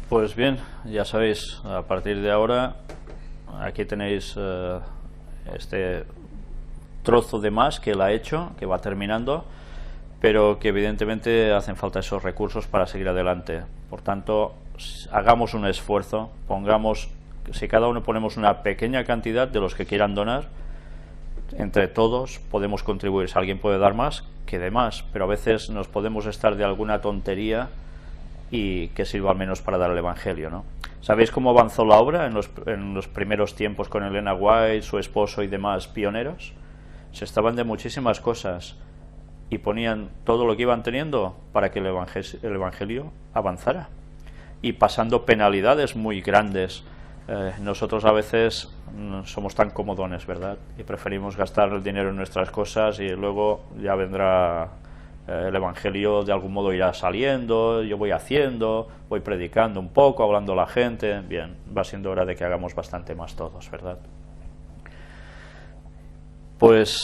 Pues bien, ya sabéis, a partir de ahora aquí tenéis este trozo de más que él ha hecho, que va terminando, pero que evidentemente hacen falta esos recursos para seguir adelante. Por tanto, hagamos un esfuerzo, pongamos, si cada uno ponemos una pequeña cantidad de los que quieran donar, entre todos podemos contribuir. Si alguien puede dar más, que dé más, pero a veces nos podemos estar de alguna tontería y que sirva al menos para dar el Evangelio, ¿no? ¿Sabéis cómo avanzó la obra en los primeros tiempos con Elena White, su esposo y demás pioneros? Se estaban de muchísimas cosas y ponían todo lo que iban teniendo para que el Evangelio avanzara, y pasando penalidades muy grandes. Nosotros a veces somos tan comodones, ¿verdad? Y preferimos gastar el dinero en nuestras cosas y luego ya vendrá el Evangelio, de algún modo irá saliendo, yo voy haciendo, voy predicando un poco, hablando a la gente. Bien, va siendo hora de que hagamos bastante más todos, ¿verdad? Pues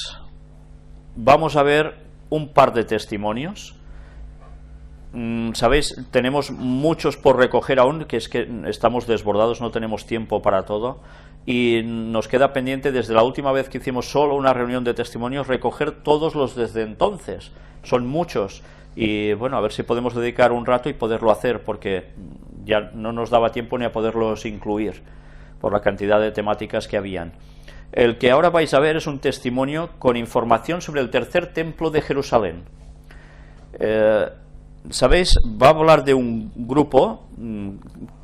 vamos a ver un par de testimonios. Sabéis, tenemos muchos por recoger aún, que es que estamos desbordados, no tenemos tiempo para todo, y nos queda pendiente desde la última vez que hicimos solo una reunión de testimonios recoger todos los desde entonces. Son muchos, y bueno, a ver si podemos dedicar un rato y poderlo hacer, porque ya no nos daba tiempo ni a poderlos incluir por la cantidad de temáticas que habían. El que ahora vais a ver es un testimonio con información sobre el tercer templo de Jerusalén. ¿Sabéis? Va a hablar de un grupo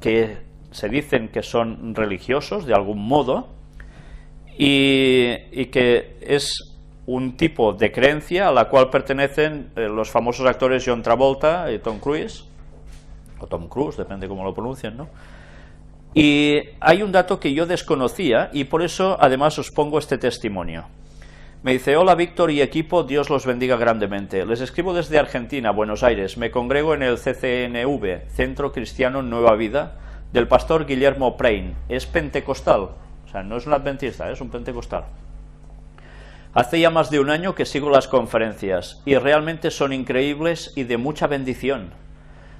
que se dicen que son religiosos de algún modo, y que es un tipo de creencia a la cual pertenecen los famosos actores John Travolta y Tom Cruise, o Tom Cruise, depende cómo lo pronuncien, ¿no? Y hay un dato que yo desconocía y por eso además os pongo este testimonio. Me dice: hola Víctor y equipo, Dios los bendiga grandemente. Les escribo desde Argentina, Buenos Aires. Me congrego en el CCNV, Centro Cristiano Nueva Vida, del pastor Guillermo Prein. Es pentecostal, o sea, no es un adventista, es un pentecostal. Hace ya más de un año que sigo las conferencias y realmente son increíbles y de mucha bendición.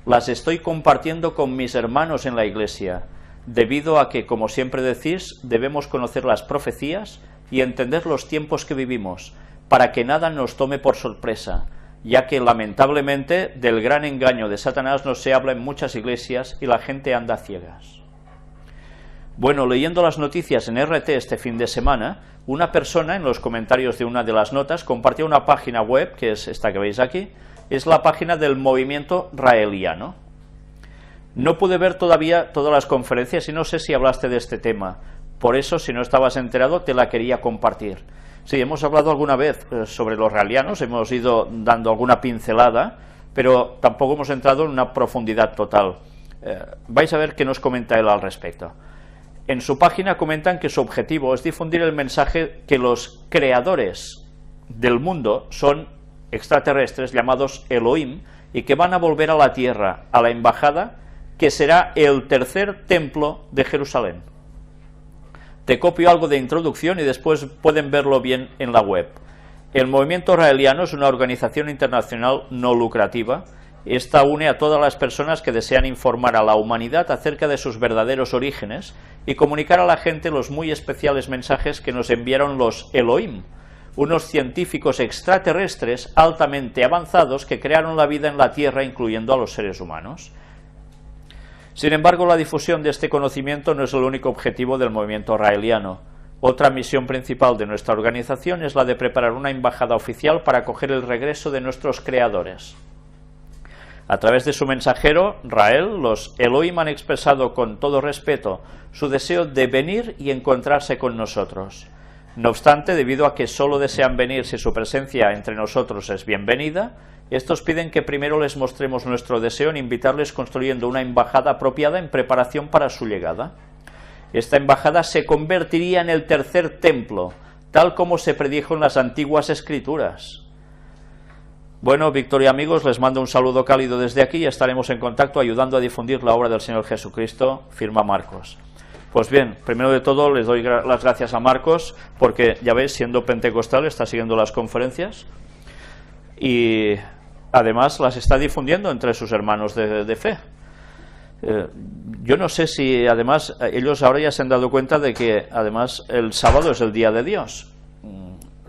Las estoy compartiendo con mis hermanos en la iglesia, debido a que, como siempre decís, debemos conocer las profecías y entender los tiempos que vivimos, para que nada nos tome por sorpresa, ya que lamentablemente del gran engaño de Satanás no se habla en muchas iglesias y la gente anda a ciegas. Bueno, leyendo las noticias en RT este fin de semana, una persona en los comentarios de una de las notas compartió una página web, que es esta que veis aquí, es la página del movimiento raeliano. No pude ver todavía todas las conferencias y no sé si hablaste de este tema. Por eso, si no estabas enterado, te la quería compartir. Sí, hemos hablado alguna vez sobre los raelianos, hemos ido dando alguna pincelada, pero tampoco hemos entrado en una profundidad total. Vais a ver qué nos comenta él al respecto. En su página comentan que su objetivo es difundir el mensaje que los creadores del mundo son extraterrestres llamados Elohim y que van a volver a la tierra, a la embajada, que será el tercer templo de Jerusalén. Te copio algo de introducción y después pueden verlo bien en la web. El movimiento raeliano es una organización internacional no lucrativa. Esta une a todas las personas que desean informar a la humanidad acerca de sus verdaderos orígenes y comunicar a la gente los muy especiales mensajes que nos enviaron los Elohim, unos científicos extraterrestres altamente avanzados que crearon la vida en la Tierra, incluyendo a los seres humanos. Sin embargo, la difusión de este conocimiento no es el único objetivo del movimiento raeliano. Otra misión principal de nuestra organización es la de preparar una embajada oficial para acoger el regreso de nuestros creadores. A través de su mensajero, Rael, los Elohim han expresado con todo respeto su deseo de venir y encontrarse con nosotros. No obstante, debido a que solo desean venir si su presencia entre nosotros es bienvenida, estos piden que primero les mostremos nuestro deseo en invitarles construyendo una embajada apropiada en preparación para su llegada. Esta embajada se convertiría en el tercer templo, tal como se predijo en las antiguas escrituras. Bueno, Víctor y amigos, les mando un saludo cálido desde aquí y estaremos en contacto ayudando a difundir la obra del Señor Jesucristo, firma Marcos. Pues bien, primero de todo les doy las gracias a Marcos porque, ya veis, siendo pentecostal está siguiendo las conferencias y además las está difundiendo entre sus hermanos de fe. Yo no sé si además ellos ahora ya se han dado cuenta de que además el sábado es el día de Dios.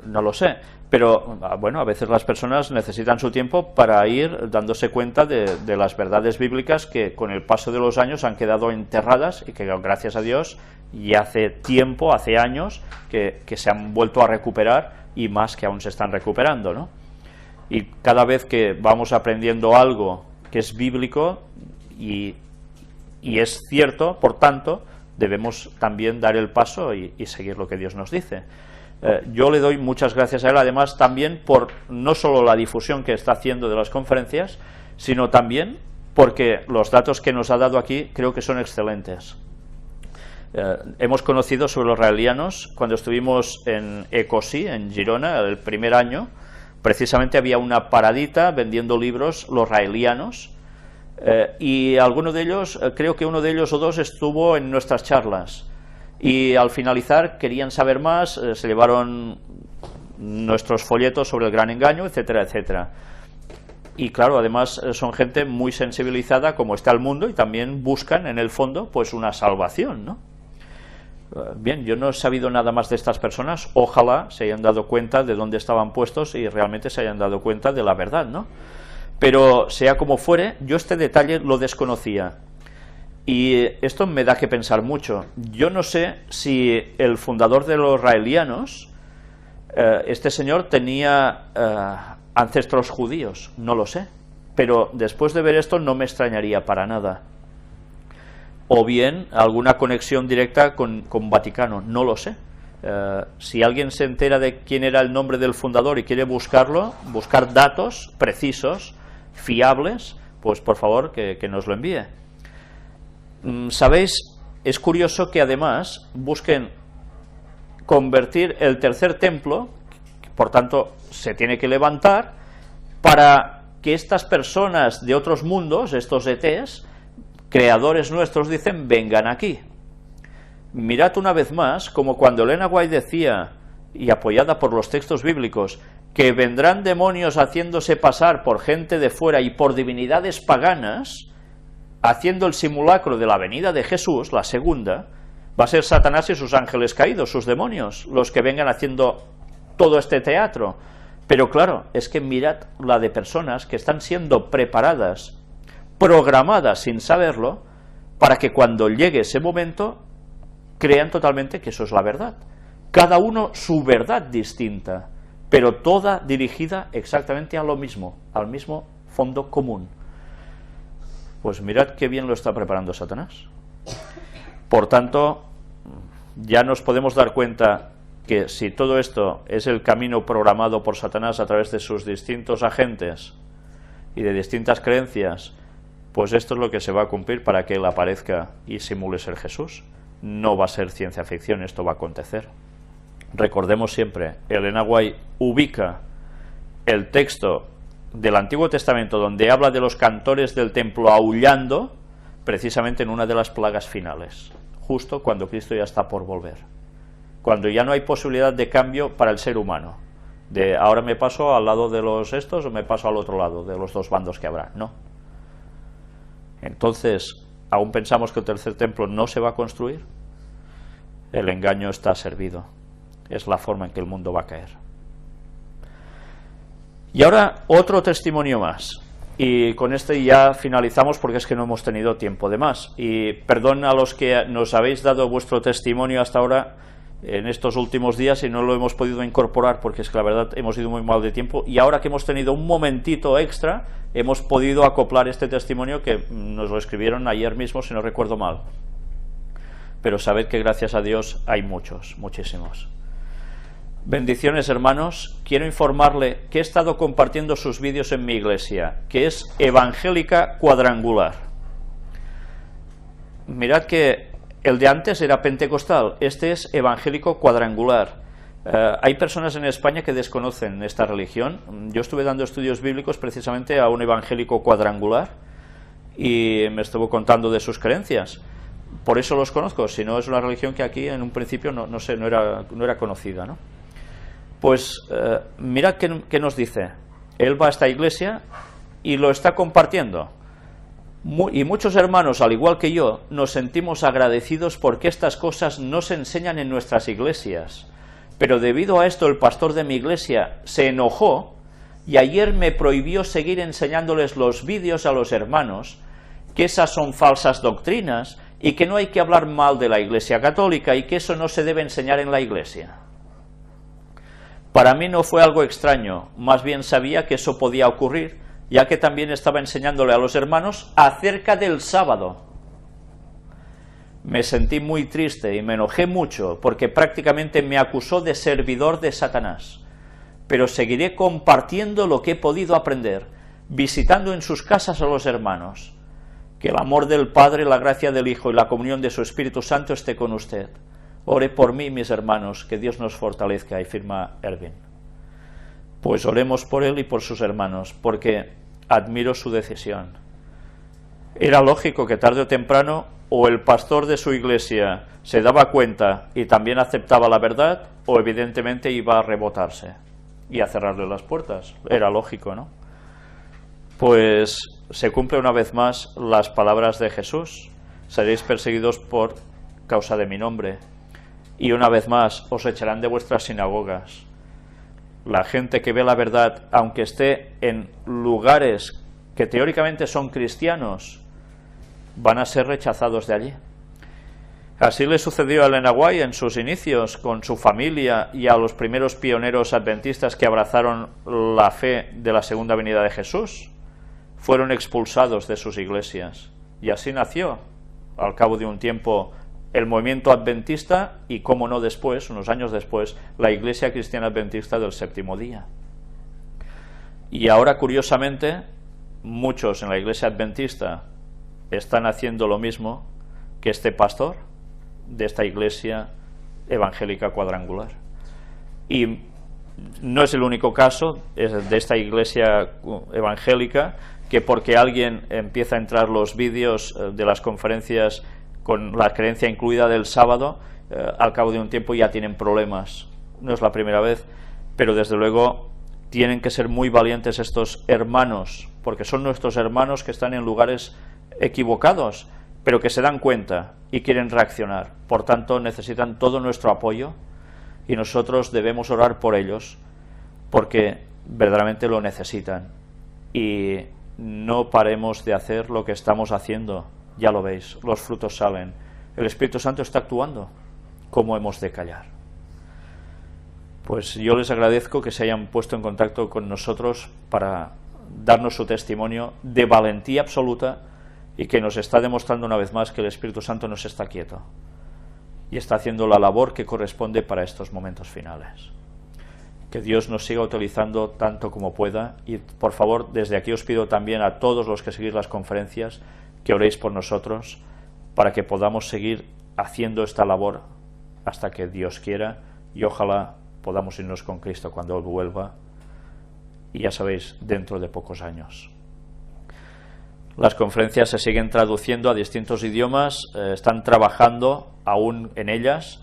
No lo sé, pero bueno, a veces las personas necesitan su tiempo para ir dándose cuenta de las verdades bíblicas que con el paso de los años han quedado enterradas y que gracias a Dios y hace tiempo, hace años que se han vuelto a recuperar y más que aún se están recuperando, ¿no? Y cada vez que vamos aprendiendo algo que es bíblico y es cierto, por tanto, debemos también dar el paso y seguir lo que Dios nos dice. Yo le doy muchas gracias a él, además también por no solo la difusión que está haciendo de las conferencias, sino también porque los datos que nos ha dado aquí creo que son excelentes. Hemos conocido sobre los raelianos cuando estuvimos en Ecosí, en Girona, el primer año. Precisamente había una paradita vendiendo libros, los raelianos, y alguno de ellos, creo que uno de ellos o dos estuvo en nuestras charlas. Y al finalizar querían saber más, se llevaron nuestros folletos sobre el gran engaño, etcétera, etcétera. Y claro, además son gente muy sensibilizada como está el mundo y también buscan en el fondo pues una salvación, ¿no? Bien, yo no he sabido nada más de estas personas, ojalá se hayan dado cuenta de dónde estaban puestos y realmente se hayan dado cuenta de la verdad, ¿no? Pero sea como fuere, yo este detalle lo desconocía. Y esto me da que pensar mucho. Yo no sé si el fundador de los raelianos, este señor tenía ancestros judíos, no lo sé. Pero después de ver esto no me extrañaría para nada. O bien alguna conexión directa con Vaticano, no lo sé. Si alguien se entera de quién era el nombre del fundador y quiere buscarlo, buscar datos precisos, fiables, pues por favor que nos lo envíe. ¿Sabéis? Es curioso que además busquen convertir el tercer templo, que por tanto se tiene que levantar, para que estas personas de otros mundos, estos ETs, creadores nuestros, dicen, vengan aquí. Mirad una vez más, como cuando Elena White decía, y apoyada por los textos bíblicos, que vendrán demonios haciéndose pasar por gente de fuera y por divinidades paganas, haciendo el simulacro de la venida de Jesús, la segunda, va a ser Satanás y sus ángeles caídos, sus demonios, los que vengan haciendo todo este teatro. Pero claro, es que mirad la de personas que están siendo preparadas, programadas sin saberlo, para que cuando llegue ese momento crean totalmente que eso es la verdad. Cada uno su verdad distinta, pero toda dirigida exactamente a lo mismo, al mismo fondo común. Pues mirad qué bien lo está preparando Satanás. Por tanto, ya nos podemos dar cuenta que si todo esto es el camino programado por Satanás a través de sus distintos agentes y de distintas creencias, pues esto es lo que se va a cumplir para que él aparezca y simule ser Jesús. No va a ser ciencia ficción, esto va a acontecer. Recordemos siempre, Elena White ubica el texto del Antiguo Testamento donde habla de los cantores del templo aullando precisamente en una de las plagas finales, justo cuando Cristo ya está por volver, cuando ya no hay posibilidad de cambio para el ser humano, de ahora me paso al lado de los estos o me paso al otro lado de los dos bandos que habrá, no. Entonces, ¿aún pensamos que el tercer templo no se va a construir? El engaño está servido, es la forma en que el mundo va a caer. Y ahora otro testimonio más, y con este ya finalizamos porque es que no hemos tenido tiempo de más, y perdón a los que nos habéis dado vuestro testimonio hasta ahora en estos últimos días y no lo hemos podido incorporar porque es que la verdad hemos ido muy mal de tiempo, y ahora que hemos tenido un momentito extra hemos podido acoplar este testimonio que nos lo escribieron ayer mismo si no recuerdo mal, pero sabed que gracias a Dios hay muchos, muchísimos. Bendiciones, hermanos. Quiero informarle que he estado compartiendo sus vídeos en mi iglesia, que es Evangélica Cuadrangular. Mirad que el de antes era pentecostal, este es evangélico cuadrangular. Hay personas en España que desconocen esta religión. Yo estuve dando estudios bíblicos precisamente a un evangélico cuadrangular y me estuvo contando de sus creencias. Por eso los conozco, si no es una religión que aquí en un principio no era conocida, ¿no? Pues mirad qué nos dice. Él va a esta iglesia y lo está compartiendo. Y muchos hermanos, al igual que yo, nos sentimos agradecidos porque estas cosas no se enseñan en nuestras iglesias. Pero debido a esto, el pastor de mi iglesia se enojó y ayer me prohibió seguir enseñándoles los vídeos a los hermanos, que esas son falsas doctrinas y que no hay que hablar mal de la Iglesia Católica y que eso no se debe enseñar en la Iglesia. Para mí no fue algo extraño, más bien sabía que eso podía ocurrir, ya que también estaba enseñándole a los hermanos acerca del sábado. Me sentí muy triste y me enojé mucho porque prácticamente me acusó de servidor de Satanás, pero seguiré compartiendo lo que he podido aprender, visitando en sus casas a los hermanos. Que el amor del Padre, la gracia del Hijo y la comunión de su Espíritu Santo esté con usted. Ore por mí, mis hermanos, que Dios nos fortalezca, y firma Erwin. Pues oremos por él y por sus hermanos, porque admiro su decisión. Era lógico que tarde o temprano o el pastor de su iglesia se daba cuenta y también aceptaba la verdad, o evidentemente iba a rebotarse y a cerrarle las puertas. Era lógico, ¿no? Pues se cumple una vez más las palabras de Jesús: seréis perseguidos por causa de mi nombre, y una vez más os echarán de vuestras sinagogas. La gente que ve la verdad, aunque esté en lugares que teóricamente son cristianos, van a ser rechazados de allí. Así le sucedió a Elena White en sus inicios, con su familia y a los primeros pioneros adventistas que abrazaron la fe de la segunda venida de Jesús. Fueron expulsados de sus iglesias, y así nació, al cabo de un tiempo, el movimiento adventista y, cómo no después, unos años después, la Iglesia Cristiana Adventista del Séptimo Día. Y ahora, curiosamente, muchos en la Iglesia Adventista están haciendo lo mismo que este pastor de esta Iglesia Evangélica Cuadrangular. Y no es el único caso de esta Iglesia evangélica, que porque alguien empieza a entrar los vídeos de las conferencias con la creencia incluida del sábado, al cabo de un tiempo ya tienen problemas. No es la primera vez, pero desde luego tienen que ser muy valientes estos hermanos, porque son nuestros hermanos que están en lugares equivocados, pero que se dan cuenta y quieren reaccionar. Por tanto, necesitan todo nuestro apoyo y nosotros debemos orar por ellos, porque verdaderamente lo necesitan. Y no paremos de hacer lo que estamos haciendo. Ya lo veis, los frutos salen. El Espíritu Santo está actuando. ¿Cómo hemos de callar? Pues yo les agradezco que se hayan puesto en contacto con nosotros para darnos su testimonio de valentía absoluta, y que nos está demostrando una vez más que el Espíritu Santo no se está quieto y está haciendo la labor que corresponde para estos momentos finales. Que Dios nos siga utilizando tanto como pueda, y por favor, desde aquí os pido también a todos los que seguís las conferencias que oréis por nosotros, para que podamos seguir haciendo esta labor hasta que Dios quiera, y ojalá podamos irnos con Cristo cuando Él vuelva, y ya sabéis, dentro de pocos años. Las conferencias se siguen traduciendo a distintos idiomas, están trabajando aún en ellas,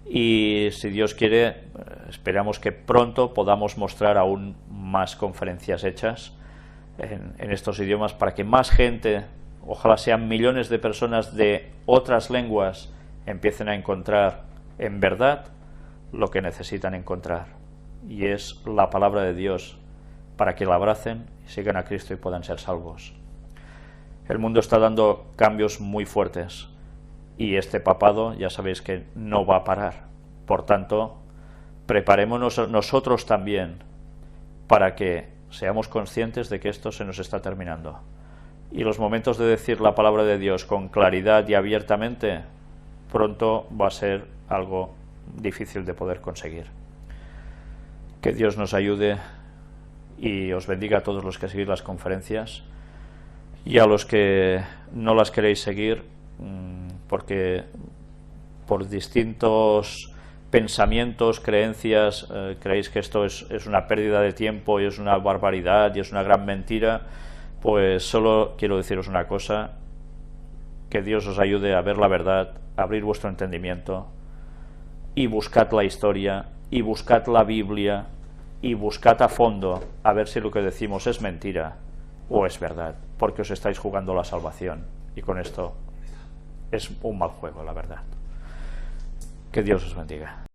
y si Dios quiere, esperamos que pronto podamos mostrar aún más conferencias hechas en estos idiomas, para que más gente, ojalá sean millones de personas de otras lenguas, empiecen a encontrar en verdad lo que necesitan encontrar, y es la palabra de Dios, para que la abracen y sigan a Cristo y puedan ser salvos. El mundo está dando cambios muy fuertes, y este papado ya sabéis que no va a parar. Por tanto, preparémonos nosotros también para que seamos conscientes de que esto se nos está terminando. Y los momentos de decir la palabra de Dios con claridad y abiertamente, pronto va a ser algo difícil de poder conseguir. Que Dios nos ayude y os bendiga a todos los que seguís las conferencias, y a los que no las queréis seguir porque por distintos pensamientos, creencias, creéis que esto es una pérdida de tiempo y es una barbaridad y es una gran mentira, pues solo quiero deciros una cosa: que Dios os ayude a ver la verdad, a abrir vuestro entendimiento, y buscad la historia, y buscad la Biblia, y buscad a fondo a ver si lo que decimos es mentira o es verdad, porque os estáis jugando la salvación, y con esto es un mal juego, la verdad. Que Dios os bendiga.